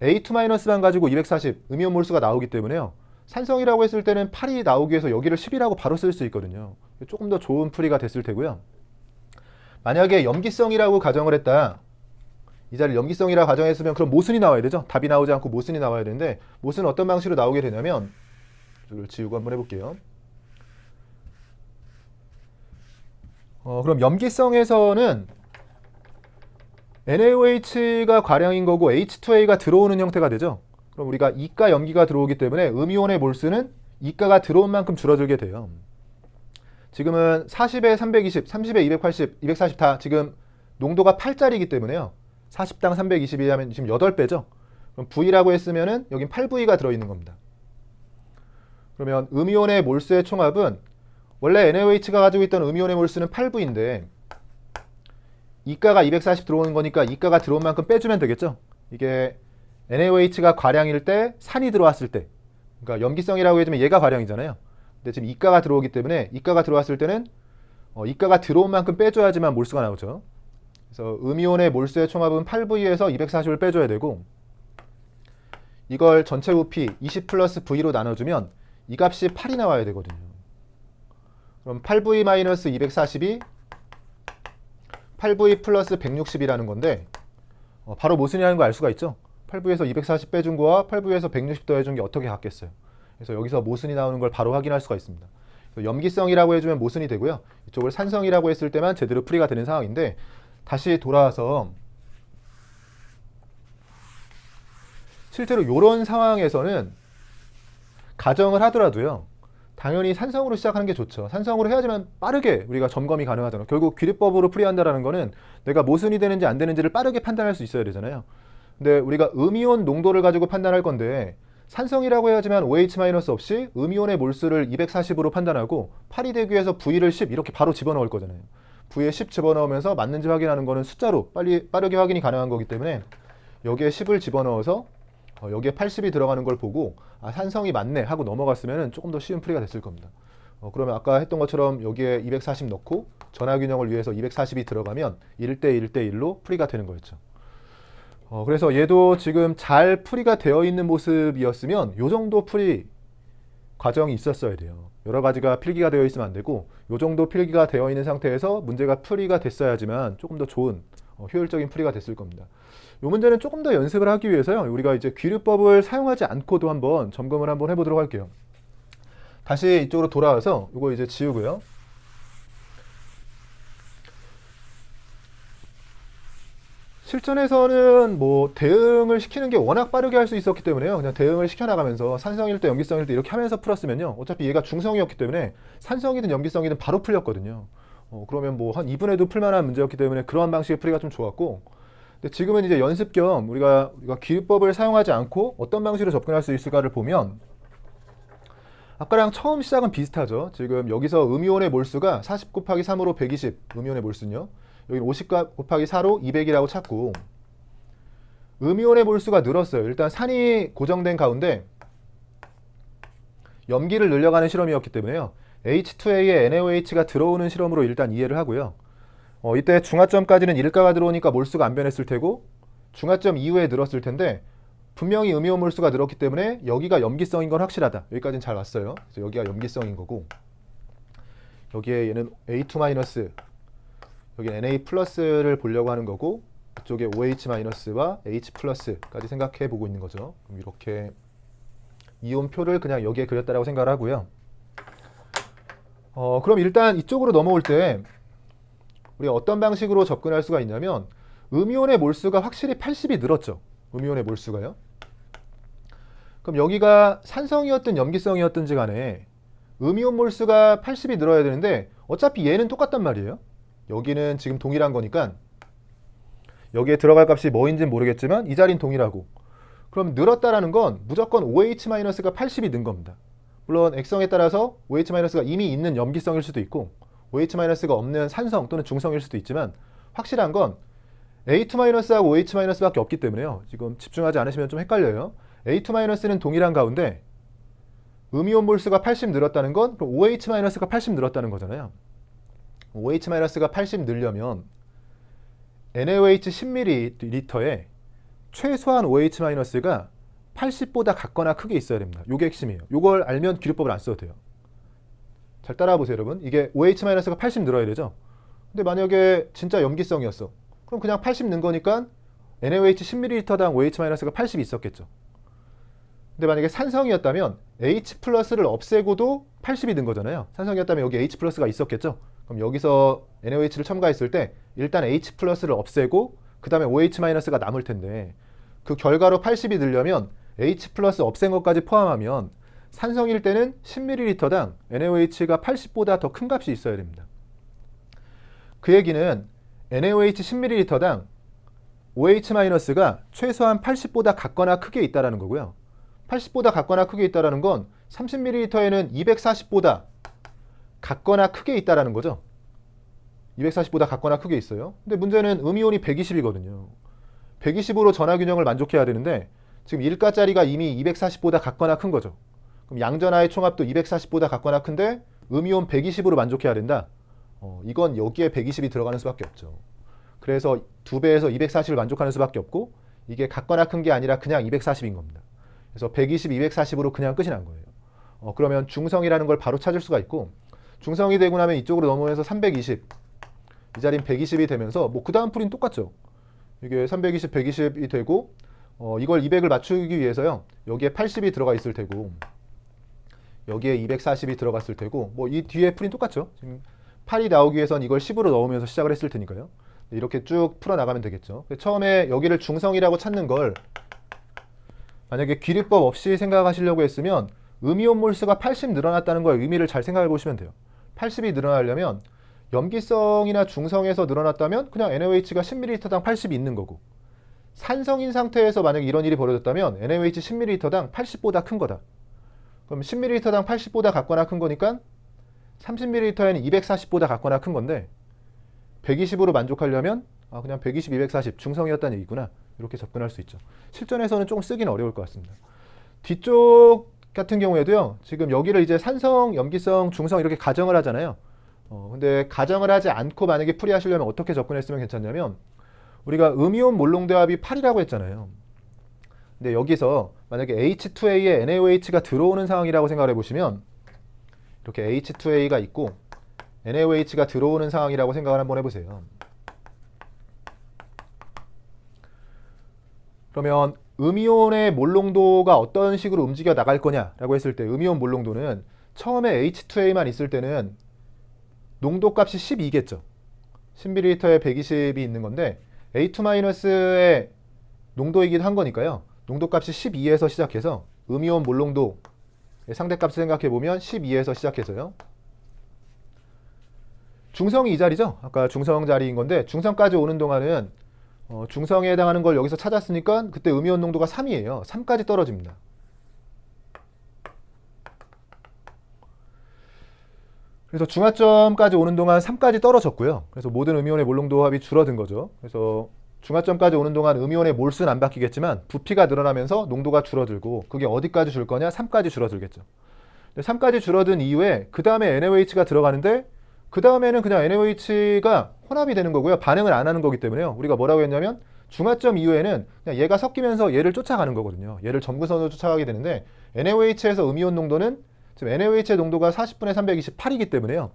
A2-만 가지고 240 음이온 몰수가 나오기 때문에요. 산성이라고 했을 때는 8이 나오기 위해서 여기를 10이라고 바로 쓸 수 있거든요. 조금 더 좋은 풀이가 됐을 테고요. 만약에 염기성이라고 가정을 했다. 이 자리를 염기성이라고 가정했으면 그럼 모순이 나와야 되죠. 답이 나오지 않고 모순이 나와야 되는데 모순은 어떤 방식으로 나오게 되냐면 이걸 지우고 한번 해볼게요. 그럼 염기성에서는 NaOH가 과량인 거고 H2A가 들어오는 형태가 되죠. 그럼 우리가 이가 염기가 들어오기 때문에 음이온의 몰수는 이가가 들어온 만큼 줄어들게 돼요. 지금은 40에 320, 30에 280, 240 다 지금 농도가 8짜리이기 때문에요. 40당 320이 하면 지금 8배죠. 그럼 V라고 했으면은 여긴 8V가 들어있는 겁니다. 그러면 음이온의 몰수의 총합은 원래 NaOH가 가지고 있던 음이온의 몰수는 8V인데 이가가 240 들어오는 거니까 이가가 들어온 만큼 빼주면 되겠죠. 이게 NaOH가 과량일 때 산이 들어왔을 때, 그러니까 염기성이라고 해주면 얘가 과량이잖아요. 근데 지금 이가가 들어오기 때문에 이가가 들어왔을 때는 이가가 들어온 만큼 빼줘야지만 몰수가 나오죠. 그래서 음이온의 몰수의 총합은 8V에서 240을 빼줘야 되고 이걸 전체 부피 20 플러스 V로 나눠주면 이 값이 8이 나와야 되거든요. 그럼 8V 마이너스 240이 8V 플러스 160이라는 건데 바로 모순이라는 거 알 수가 있죠. 8V에서 240 빼준 거와 8V에서 160 더해준 게 어떻게 같겠어요. 그래서 여기서 모순이 나오는 걸 바로 확인할 수가 있습니다. 염기성이라고 해주면 모순이 되고요. 이쪽을 산성이라고 했을 때만 제대로 풀이가 되는 상황인데 다시 돌아와서 실제로 이런 상황에서는 가정을 하더라도요. 당연히 산성으로 시작하는 게 좋죠. 산성으로 해야지만 빠르게 우리가 점검이 가능하잖아요. 결국 귀류법으로 풀이한다라는 거는 내가 모순이 되는지 안 되는지를 빠르게 판단할 수 있어야 되잖아요. 근데 우리가 음이온 농도를 가지고 판단할 건데 산성이라고 해야지만 OH- 없이 음이온의 몰수를 240으로 판단하고 파리 되기 위해서 V를 10 이렇게 바로 집어넣을 거잖아요. V에 10 집어넣으면서 맞는지 확인하는 거는 숫자로 빠르게 확인이 가능한 거기 때문에 여기에 10을 집어넣어서 여기에 80이 들어가는 걸 보고 아, 산성이 맞네 하고 넘어갔으면 조금 더 쉬운 풀이가 됐을 겁니다. 그러면 아까 했던 것처럼 여기에 240 넣고 전화균형을 위해서 240이 들어가면 1대 1대 1로 풀이가 되는 거였죠. 그래서 얘도 지금 잘 풀이가 되어 있는 모습이었으면 이 정도 풀이 과정이 있었어야 돼요. 여러 가지가 필기가 되어 있으면 안 되고 이 정도 필기가 되어 있는 상태에서 문제가 풀이가 됐어야지만 조금 더 좋은 효율적인 풀이가 됐을 겁니다. 이 문제는 조금 더 연습을 하기 위해서요. 우리가 이제 귀류법을 사용하지 않고도 한번 점검을 한번 해보도록 할게요. 다시 이쪽으로 돌아와서 이거 이제 지우고요. 실전에서는 뭐 대응을 시키는 게 워낙 빠르게 할 수 있었기 때문에요. 그냥 대응을 시켜나가면서 산성일 때 염기성일 때 이렇게 하면서 풀었으면요. 어차피 얘가 중성이었기 때문에 산성이든 염기성이든 바로 풀렸거든요. 그러면 뭐 한 2분에도 풀만한 문제였기 때문에 그런 방식의 풀이가 좀 좋았고, 근데 지금은 이제 연습 겸 우리가 귀류법을 사용하지 않고 어떤 방식으로 접근할 수 있을까를 보면 아까랑 처음 시작은 비슷하죠. 지금 여기서 음이온의 몰수가 40 곱하기 3으로 120 음이온의 몰수는요. 여기는 50 곱하기 4로 200이라고 찾고 음이온의 몰수가 늘었어요. 일단 산이 고정된 가운데 염기를 늘려가는 실험이었기 때문에요. H2A에 NaOH가 들어오는 실험으로 일단 이해를 하고요. 이때 중화점까지는 일가가 들어오니까 몰수가 안 변했을 테고 중화점 이후에 늘었을 텐데 분명히 음이온 몰수가 늘었기 때문에 여기가 염기성인 건 확실하다. 여기까지는 잘 왔어요. 그래서 여기가 염기성인 거고 여기에 얘는 A2- 여기 Na+를 보려고 하는 거고 이쪽에 OH-와 H+까지 생각해 보고 있는 거죠. 그럼 이렇게 이온표를 그냥 여기에 그렸다라고 생각을 하고요. 그럼 일단 이쪽으로 넘어올 때 우리가 어떤 방식으로 접근할 수가 있냐면 음이온의 몰수가 확실히 80이 늘었죠. 음이온의 몰수가요. 그럼 여기가 산성이었든 염기성이었든지 간에 음이온 몰수가 80이 늘어야 되는데 어차피 얘는 똑같단 말이에요. 여기는 지금 동일한 거니까 여기에 들어갈 값이 뭐인지는 모르겠지만 이 자리는 동일하고 그럼 늘었다라는 건 무조건 OH-가 80이 는 겁니다. 물론 액성에 따라서 OH-가 이미 있는 염기성일 수도 있고 OH-가 없는 산성 또는 중성일 수도 있지만 확실한 건 A2-하고 OH- 밖에 없기 때문에요. 지금 집중하지 않으시면 좀 헷갈려요. A2-는 동일한 가운데 음이온 몰수가 80 늘었다는 건 그럼 OH-가 80 늘었다는 거잖아요. OH-가 80 늘려면 NaOH 10ml에 최소한 OH-가 80보다 같거나 크게 있어야 됩니다. 이게 핵심이에요. 이걸 알면 귀류법을 안 써도 돼요. 잘 따라와 보세요, 여러분. 이게 OH-가 80 늘어야 되죠. 근데 만약에 진짜 염기성이었어. 그럼 그냥 80 는 거니까 NaOH 10ml당 OH-가 80이 있었겠죠. 근데 만약에 산성이었다면 H+를 없애고도 80이 든 거잖아요. 산성이었다면 여기 H+가 있었겠죠. 그럼 여기서 NaOH를 첨가했을 때 일단 H+를 없애고 그 다음에 OH-가 남을 텐데 그 결과로 80이 늘려면 H+ 없앤 것까지 포함하면 산성일 때는 10ml당 NaOH가 80보다 더 큰 값이 있어야 됩니다. 그 얘기는 NaOH 10ml당 OH-가 최소한 80보다 같거나 크게 있다는 거고요. 80보다 같거나 크게 있다는 건 30ml에는 240보다 같거나 크게 있다는 거죠. 240보다 같거나 크게 있어요. 근데 문제는 음이온이 120이거든요. 120으로 전화균형을 만족해야 되는데 지금 1가짜리가 이미 240보다 같거나 큰 거죠. 그럼 양전하의 총합도 240보다 같거나 큰데 음이온 120으로 만족해야 된다. 이건 여기에 120이 들어가는 수밖에 없죠. 그래서 2배에서 240을 만족하는 수밖에 없고 이게 같거나 큰 게 아니라 그냥 240인 겁니다. 그래서 120, 240으로 그냥 끝이 난 거예요. 그러면 중성이라는 걸 바로 찾을 수가 있고 중성이 되고 나면 이쪽으로 넘어오면서 320 이 자리는 120이 되면서 뭐 그 다음 풀이는 똑같죠. 이게 320, 120이 되고 이걸 200을 맞추기 위해서요. 여기에 80이 들어가 있을 테고 여기에 240이 들어갔을 테고 뭐 이 뒤에 풀이는 똑같죠. 지금 8이 나오기 위해선 이걸 10으로 넣으면서 시작을 했을 테니까요. 이렇게 쭉 풀어나가면 되겠죠. 처음에 여기를 중성이라고 찾는 걸 만약에 귀류법 없이 생각하시려고 했으면 음이온 몰수가 80 늘어났다는 거에 의미를 잘 생각해 보시면 돼요. 80이 늘어나려면 염기성이나 중성에서 늘어났다면 그냥 NaOH가 10ml당 80이 있는 거고, 산성인 상태에서 만약에 이런 일이 벌어졌다면 NaOH 10ml당 80보다 큰 거다. 그럼 10ml당 80보다 같거나 큰 거니까 30ml에는 240보다 같거나 큰 건데, 120으로 만족하려면 그냥 120, 240 중성이었다는 얘기구나, 이렇게 접근할 수 있죠. 실전에서는 조금 쓰기는 어려울 것 같습니다. 뒤쪽 같은 경우에도요, 지금 여기를 이제 산성, 염기성, 중성 이렇게 가정을 하잖아요. 근데 가정을 하지 않고 만약에 풀이하시려면 어떻게 접근했으면 괜찮냐면, 우리가 음이온 몰롱대합이 8이라고 했잖아요. 근데 여기서 만약에 H2A에 NaOH가 들어오는 상황이라고 생각을 해보시면, 이렇게 H2A가 있고 NaOH가 들어오는 상황이라고 생각을 한번 해보세요. 그러면 음이온의 몰롱도가 어떤 식으로 움직여 나갈 거냐라고 했을 때, 음이온 몰롱도는 처음에 H2A만 있을 때는 농도값이 12겠죠. 10ml에 120이 있는 건데 A2-의 농도이기도 한 거니까요. 농도값이 12에서 시작해서 음이온 몰롱도의 상대값을 생각해보면 12에서 시작해서요. 중성이 이 자리죠. 아까 중성 자리인 건데, 중성까지 오는 동안은 중성에 해당하는 걸 여기서 찾았으니까 그때 음이온 농도가 3이에요. 3까지 떨어집니다. 그래서 중하점까지 오는 동안 3까지 떨어졌고요. 그래서 모든 음이온의 몰롱도 합이 줄어든 거죠. 그래서 중하점까지 오는 동안 음이온의 몰수는 안 바뀌겠지만 부피가 늘어나면서 농도가 줄어들고, 그게 어디까지 줄 거냐? 3까지 줄어들겠죠. 3까지 줄어든 이후에 그 다음에 NaOH가 들어가는데, 그 다음에는 그냥 NaOH가 혼합이 되는 거고요. 반응을 안 하는 거기 때문에요. 우리가 뭐라고 했냐면, 중하점 이후에는 그냥 얘가 섞이면서 얘를 쫓아가는 거거든요. 얘를 점근선으로 쫓아가게 되는데, NaOH에서 음이온 농도는 지금 NaOH의 농도가 40분의 328이기 때문에요.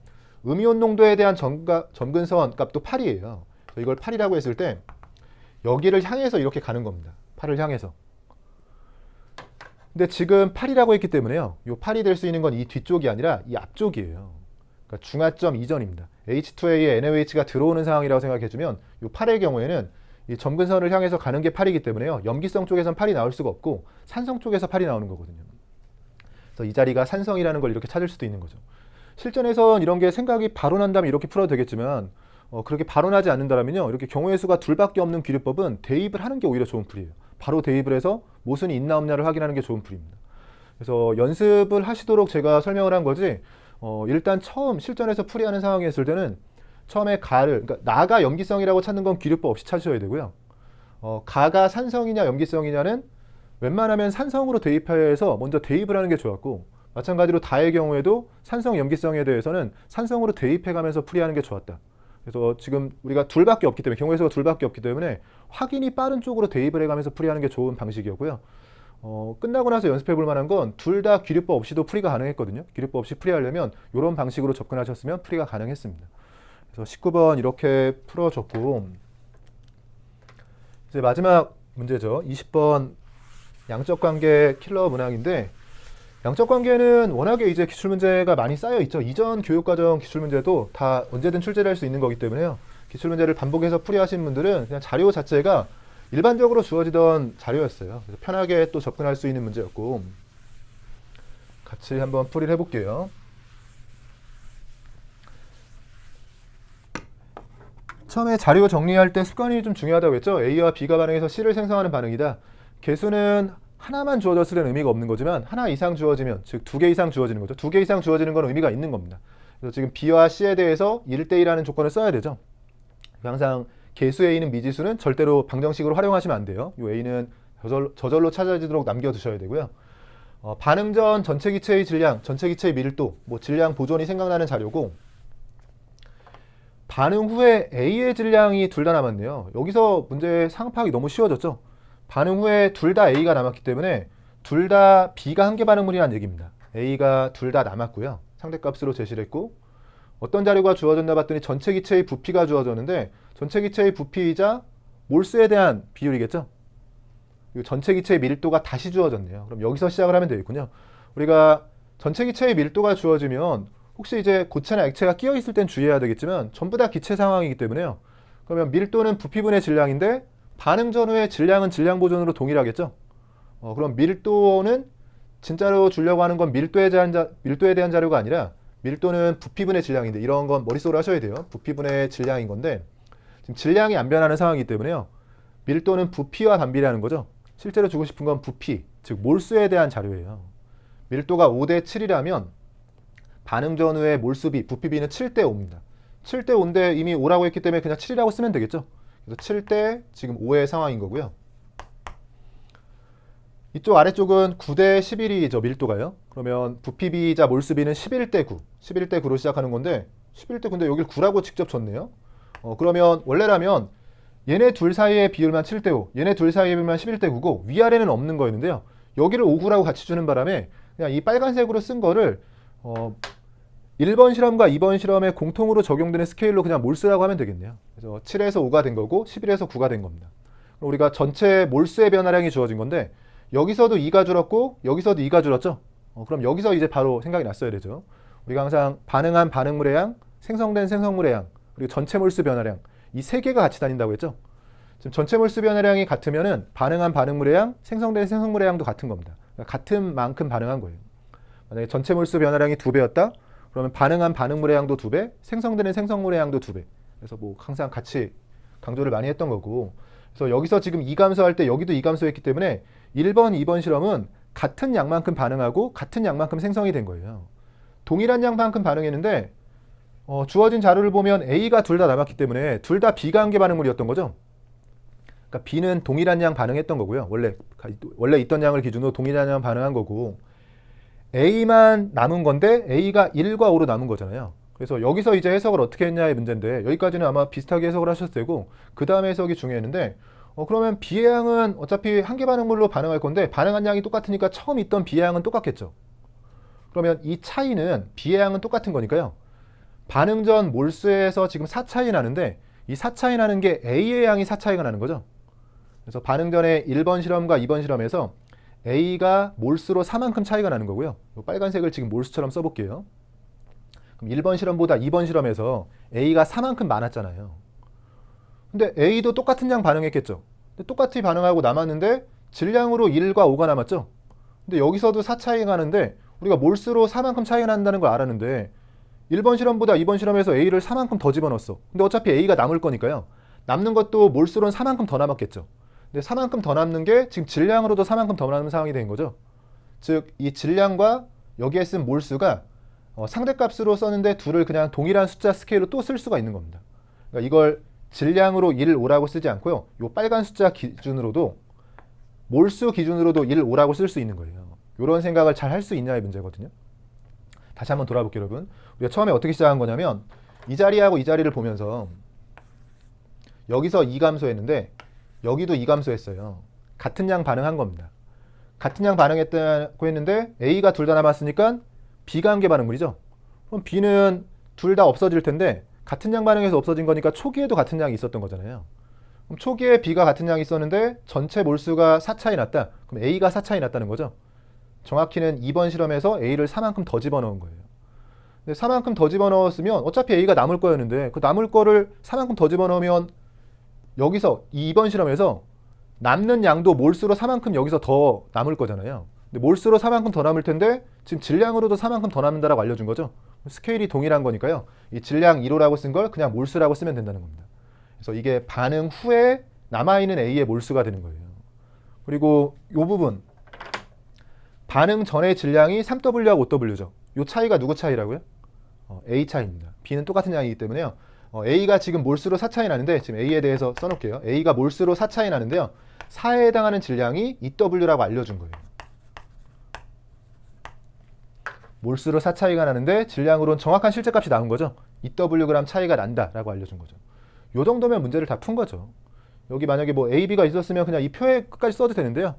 음이온 농도에 대한 점근선 값도 8이에요. 이걸 8이라고 했을 때 여기를 향해서 이렇게 가는 겁니다. 8을 향해서. 근데 지금 8이라고 했기 때문에요. 이 8이 될 수 있는 건 이 뒤쪽이 아니라 이 앞쪽이에요. 그러니까 중하점 이전입니다. H2A에 NaOH가 들어오는 상황이라고 생각해주면, 이 8의 경우에는 이 점근선을 향해서 가는 게 8이기 때문에요. 염기성 쪽에선 8이 나올 수가 없고 산성 쪽에서 8이 나오는 거거든요. 그래서 이 자리가 산성이라는 걸 이렇게 찾을 수도 있는 거죠. 실전에선 이런 게 생각이 바로 난다면 이렇게 풀어도 되겠지만, 그렇게 바로 나지 않는다면요, 이렇게 경우의 수가 둘밖에 없는 기류법은 대입을 하는 게 오히려 좋은 풀이에요. 바로 대입을 해서 모순이 있나 없냐를 확인하는 게 좋은 풀입니다. 그래서 연습을 하시도록 제가 설명을 한 거지, 일단 처음 실전에서 풀이하는 상황이 있을 때는 처음에 그러니까 나가 염기성이라고 찾는 건 기류법 없이 찾으셔야 되고요. 가가 산성이냐 염기성이냐는 웬만하면 산성으로 대입해서 먼저 대입을 하는 게 좋았고, 마찬가지로 다의 경우에도 산성 염기성에 대해서는 산성으로 대입해가면서 풀이하는 게 좋았다. 그래서 지금 우리가 둘밖에 없기 때문에, 경우의 수가 둘밖에 없기 때문에 확인이 빠른 쪽으로 대입을 해가면서 풀이하는 게 좋은 방식이었고요. 끝나고 나서 연습해 볼 만한 건 둘 다 기류법 없이도 풀이가 가능했거든요. 기류법 없이 풀이하려면 이런 방식으로 접근하셨으면 풀이가 가능했습니다. 그래서 19번 이렇게 풀어줬고, 이제 마지막 문제죠. 20번 양적관계 킬러 문항인데, 양적관계는 워낙에 이제 기출문제가 많이 쌓여 있죠. 이전 교육과정 기출문제도 다 언제든 출제를 할 수 있는 거기 때문에요. 기출문제를 반복해서 풀이하신 분들은 그냥 자료 자체가 일반적으로 주어지던 자료였어요. 그래서 편하게 또 접근할 수 있는 문제였고, 같이 한번 풀이를 해볼게요. 처음에 자료 정리할 때 습관이 좀 중요하다고 했죠. A와 B가 반응해서 C를 생성하는 반응이다. 개수는 하나만 주어졌을 때는 의미가 없는 거지만, 하나 이상 주어지면, 즉 2개 이상 주어지는 거죠. 2개 이상 주어지는 건 의미가 있는 겁니다. 그래서 지금 B와 C에 대해서 1대1하는 조건을 써야 되죠. 항상 개수 A는 미지수는 절대로 방정식으로 활용하시면 안 돼요. 이 A는 저절로 찾아지도록 남겨두셔야 되고요. 반응 전 전체 기체의 질량, 전체 기체의 밀도, 질량 보존이 생각나는 자료고, 반응 후에 A의 질량이 둘 다 남았네요. 여기서 문제 상파하기 너무 쉬워졌죠. 반응 후에 둘 다 A가 남았기 때문에 둘 다 B가 한 개 반응물이라는 얘기입니다. A가 둘 다 남았고요. 상대값으로 제시를 했고, 어떤 자료가 주어졌나 봤더니 전체 기체의 부피가 주어졌는데, 전체 기체의 부피이자 몰수에 대한 비율이겠죠. 전체 기체의 밀도가 다시 주어졌네요. 그럼 여기서 시작을 하면 되겠군요. 우리가 전체 기체의 밀도가 주어지면 혹시 이제 고체나 액체가 끼어 있을 땐 주의해야 되겠지만, 전부 다 기체 상황이기 때문에요. 그러면 밀도는 부피분의 질량인데, 반응 전후의 질량은 질량 보존으로 동일하겠죠. 그럼 밀도는 진짜로 주려고 하는 건 밀도에 대한 자료가 아니라 밀도는 부피분의 질량인데 이런 건 머릿속으로 하셔야 돼요. 부피분의 질량인 건데 지금 질량이 안 변하는 상황이기 때문에요. 밀도는 부피와 반비례하는 거죠. 실제로 주고 싶은 건 부피, 즉 몰수에 대한 자료예요. 밀도가 5대 7이라면 반응 전후의 몰수비, 부피비는 7대 5입니다. 7대 5인데 이미 5라고 했기 때문에 그냥 7이라고 쓰면 되겠죠. 그래서 7대 지금 5의 상황인 거고요. 이쪽 아래쪽은 9대 11이죠. 밀도가요. 그러면 부피비자 몰수비는 11대 9. 11대 9로 시작하는 건데 11대 9인데 여길 9라고 직접 줬네요. 그러면 원래라면 얘네 둘 사이의 비율만 7대 5, 얘네 둘 사이의 비율만 11대 9고 위아래는 없는 거였는데요. 여기를 5, 9라고 같이 주는 바람에 그냥 이 빨간색으로 쓴 거를 1번 실험과 2번 실험에 공통으로 적용되는 스케일로 그냥 몰수라고 하면 되겠네요. 그래서 7에서 5가 된 거고 11에서 9가 된 겁니다. 그럼 우리가 전체 몰수의 변화량이 주어진 건데 여기서도 2가 줄었고 여기서도 2가 줄었죠. 그럼 여기서 이제 바로 생각이 났어야 되죠. 우리가 항상 반응한 반응물의 양, 생성된 생성물의 양, 그리고 전체 몰수 변화량 이 세 개가 같이 다닌다고 했죠. 지금 전체 몰수 변화량이 같으면은 반응한 반응물의 양, 생성된 생성물의 양도 같은 겁니다. 그러니까 같은 만큼 반응한 거예요. 만약에 전체 몰수 변화량이 2배였다? 그러면 반응한 반응물의 양도 2배, 생성되는 생성물의 양도 2배. 그래서 뭐 항상 같이 강조를 많이 했던 거고. 그래서 여기서 지금 이 감소할 때 여기도 이 감소했기 때문에 1번, 2번 실험은 같은 양만큼 반응하고 같은 양만큼 생성이 된 거예요. 동일한 양만큼 반응했는데 주어진 자료를 보면 A가 둘 다 남았기 때문에 둘 다 비관계 반응물이었던 거죠. 그러니까 B는 동일한 양 반응했던 거고요. 원래 있던 양을 기준으로 동일한 양 반응한 거고 A만 남은 건데 A가 1과 5로 남은 거잖아요. 그래서 여기서 이제 해석을 어떻게 했냐의 문제인데 여기까지는 아마 비슷하게 해석을 하셨을 테고 그 다음에 해석이 중요했는데 그러면 B의 양은 어차피 한계 반응물로 반응할 건데 반응한 양이 똑같으니까 처음 있던 B의 양은 똑같겠죠. 그러면 이 차이는 B의 양은 똑같은 거니까요. 반응 전 몰수에서 지금 4 차이 나는데 이 4 차이 나는 게 A의 양이 4 차이가 나는 거죠. 그래서 반응 전에 1번 실험과 2번 실험에서 A가 몰수로 4만큼 차이가 나는 거고요. 이 빨간색을 지금 몰수처럼 써볼게요. 그럼 1번 실험보다 2번 실험에서 A가 4만큼 많았잖아요. 근데 A도 똑같은 양 반응했겠죠. 근데 똑같이 반응하고 남았는데 질량으로 1과 5가 남았죠. 근데 여기서도 4 차이가 나는데 우리가 몰수로 4만큼 차이가 난다는 걸 알았는데 1번 실험보다 2번 실험에서 A를 4만큼 더 집어넣었어. 근데 어차피 A가 남을 거니까요. 남는 것도 몰수로는 4만큼 더 남았겠죠. 근데 4만큼 더 남는 게 지금 질량으로도 4만큼 더 남는 상황이 된 거죠. 즉 이 질량과 여기에 쓴 몰수가 상대값으로 썼는데 둘을 그냥 동일한 숫자 스케일로 또 쓸 수가 있는 겁니다. 그러니까 이걸 질량으로 1, 5라고 쓰지 않고요. 이 빨간 숫자 기준으로도 몰수 기준으로도 1, 5라고 쓸 수 있는 거예요. 이런 생각을 잘 할 수 있냐의 문제거든요. 다시 한번 돌아볼게요, 여러분. 우리가 처음에 어떻게 시작한 거냐면 이 자리하고 이 자리를 보면서 여기서 2 감소했는데 여기도 2 감소했어요. 같은 양 반응한 겁니다. 같은 양 반응했다고 했는데 A가 둘 다 남았으니까 B가 한계 반응물이죠. 그럼 B는 둘 다 없어질 텐데 같은 양 반응해서 없어진 거니까 초기에도 같은 양이 있었던 거잖아요. 그럼 초기에 B가 같은 양이 있었는데 전체 몰수가 4 차이 났다. 그럼 A가 4 차이 났다는 거죠. 정확히는 2번 실험에서 A를 4만큼 더 집어넣은 거예요. 근데 4만큼 더 집어넣었으면 어차피 A가 남을 거였는데 그 남을 거를 4만큼 더 집어넣으면 여기서 2번 실험에서 남는 양도 몰수로 4만큼 여기서 더 남을 거잖아요. 근데 몰수로 4만큼 더 남을 텐데 지금 질량으로도 4만큼 더 남는다라고 알려준 거죠. 스케일이 동일한 거니까요. 이 질량 1호라고 쓴 걸 그냥 몰수라고 쓰면 된다는 겁니다. 그래서 이게 반응 후에 남아있는 A의 몰수가 되는 거예요. 그리고 이 부분 반응 전의 질량이 3W하고 5W죠. 이 차이가 누구 차이라고요? A 차이입니다. B는 똑같은 양이기 때문에요. A가 지금 몰수로 4 차이 나는데 지금 A에 대해서 써놓을게요. A가 몰수로 4 차이 나는데요. 4에 해당하는 질량이 2W라고 알려준 거예요. 몰수로 4 차이가 나는데 질량으로는 정확한 실제값이 나온 거죠. 2W 차이가 난다라고 알려준 거죠. 요 정도면 문제를 다 푼 거죠. 여기 만약에 뭐 A, B가 있었으면 그냥 이 표에 끝까지 써도 되는데요.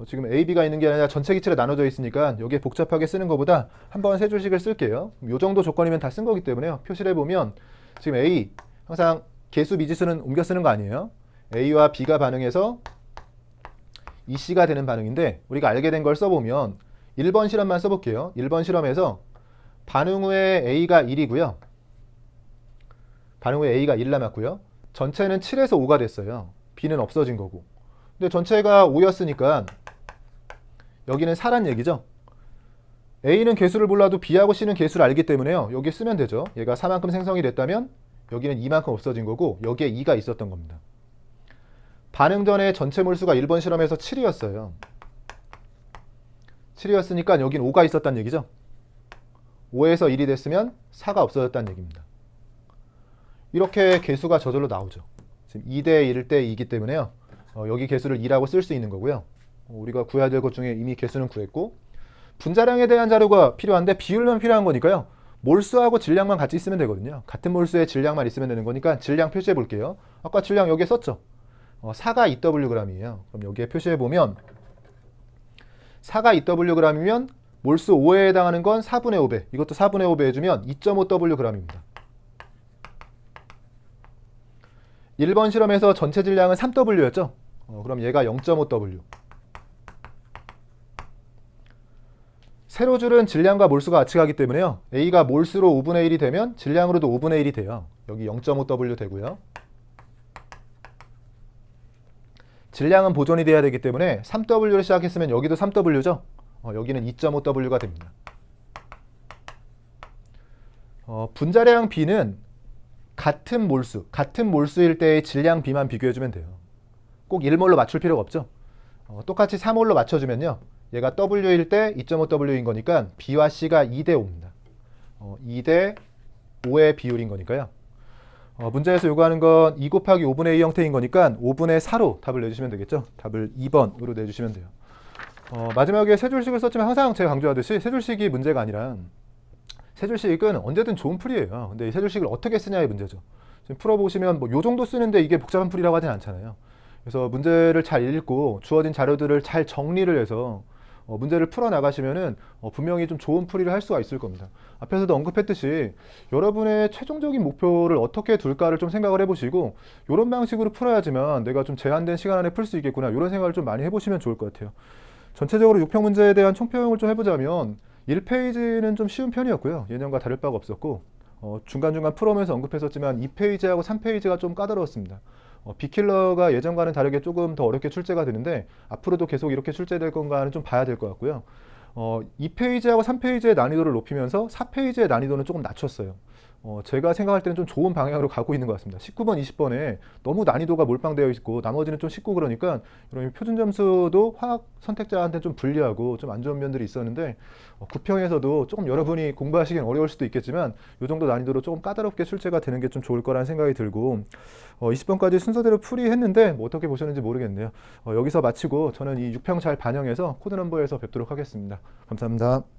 지금 A, B가 있는 게 아니라 전체 기체로 나눠져 있으니까 여기에 복잡하게 쓰는 것보다 한번 세 줄씩을 쓸게요. 요 정도 조건이면 다 쓴 거기 때문에요. 표시를 해보면 지금 A, 항상 개수 미지수는 옮겨 쓰는 거 아니에요. A와 B가 반응해서 EC가 되는 반응인데 우리가 알게 된 걸 써보면 1번 실험만 써볼게요. 1번 실험에서 반응 후에 A가 1이고요. 반응 후에 A가 1 남았고요. 전체는 7에서 5가 됐어요. B는 없어진 거고. 근데 전체가 5였으니까 여기는 4란 얘기죠. A는 개수를 몰라도 B하고 C는 개수를 알기 때문에요. 여기 쓰면 되죠. 얘가 4만큼 생성이 됐다면 여기는 2만큼 없어진 거고 여기에 2가 있었던 겁니다. 반응 전에 전체 몰수가 1번 실험에서 7이었어요. 7이었으니까 여긴 5가 있었다는 얘기죠. 5에서 1이 됐으면 4가 없어졌다는 얘기입니다. 이렇게 개수가 저절로 나오죠. 지금 2대 1대 2이기 때문에요. 여기 개수를 2라고 쓸 수 있는 거고요. 우리가 구해야 될 것 중에 이미 개수는 구했고 분자량에 대한 자료가 필요한데 비율만 필요한 거니까요. 몰수하고 질량만 같이 있으면 되거든요. 같은 몰수의 질량만 있으면 되는 거니까 질량 표시해 볼게요. 아까 질량 여기에 썼죠. 4가 2Wg이에요. 그럼 여기에 표시해 보면 4가 2Wg이면 몰수 5에 해당하는 건 4분의 5배. 이것도 4분의 5배 해주면 2.5Wg입니다. 1번 실험에서 전체 질량은 3W였죠. 그럼 얘가 0.5W. 세로줄은 질량과 몰수가 같이 가기 때문에요. A가 몰수로 5분의 1이 되면 질량으로도 5분의 1이 돼요. 여기 0.5W 되고요. 질량은 보존이 돼야 되기 때문에 3W를 시작했으면 여기도 3W죠. 여기는 2.5W가 됩니다. 분자량 B는 같은 몰수일 때의 질량 B만 비교해주면 돼요. 꼭 1몰로 맞출 필요가 없죠. 똑같이 3몰로 맞춰주면요. 얘가 W일 때 2.5W인 거니까 B와 C가 2대 5입니다. 2대 5의 비율인 거니까요. 문제에서 요구하는 건 2 곱하기 5분의 2 형태인 거니까 5분의 4로 답을 내주시면 되겠죠. 답을 2번으로 내주시면 돼요. 마지막에 세 줄식을 썼지만 항상 제가 강조하듯이 세 줄식이 문제가 아니라 세 줄식은 언제든 좋은 풀이에요. 근데 이 세 줄식을 어떻게 쓰냐의 문제죠. 지금 풀어보시면 뭐 요 정도 쓰는데 이게 복잡한 풀이라고 하진 않잖아요. 그래서 문제를 잘 읽고 주어진 자료들을 잘 정리를 해서 문제를 풀어나가시면은 분명히 좀 좋은 풀이를 할 수가 있을 겁니다. 앞에서도 언급했듯이 여러분의 최종적인 목표를 어떻게 둘까를 좀 생각을 해보시고 이런 방식으로 풀어야지만 내가 좀 제한된 시간 안에 풀 수 있겠구나 이런 생각을 좀 많이 해보시면 좋을 것 같아요. 전체적으로 6평 문제에 대한 총평을 좀 해보자면 1페이지는 좀 쉬운 편이었고요. 예년과 다를 바가 없었고 중간중간 풀어오면서 언급했었지만 2페이지하고 3페이지가 좀 까다로웠습니다. 빅킬러가 예전과는 다르게 조금 더 어렵게 출제가 되는데 앞으로도 계속 이렇게 출제될 건가는 좀 봐야 될 것 같고요. 2페이지하고 3페이지의 난이도를 높이면서 4페이지의 난이도는 조금 낮췄어요. 제가 생각할 때는 좀 좋은 방향으로 가고 있는 것 같습니다. 19번, 20번에 너무 난이도가 몰빵되어 있고 나머지는 좀 쉽고 그러니까 이런 표준 점수도 화학 선택자한테 좀 불리하고 좀 안 좋은 면들이 있었는데 9평에서도 조금 여러분이 공부하시기엔 어려울 수도 있겠지만 이 정도 난이도로 조금 까다롭게 출제가 되는 게 좀 좋을 거라는 생각이 들고 20번까지 순서대로 풀이했는데 뭐 어떻게 보셨는지 모르겠네요. 여기서 마치고 저는 이 6평 잘 반영해서 코드 넘버에서 뵙도록 하겠습니다. 감사합니다.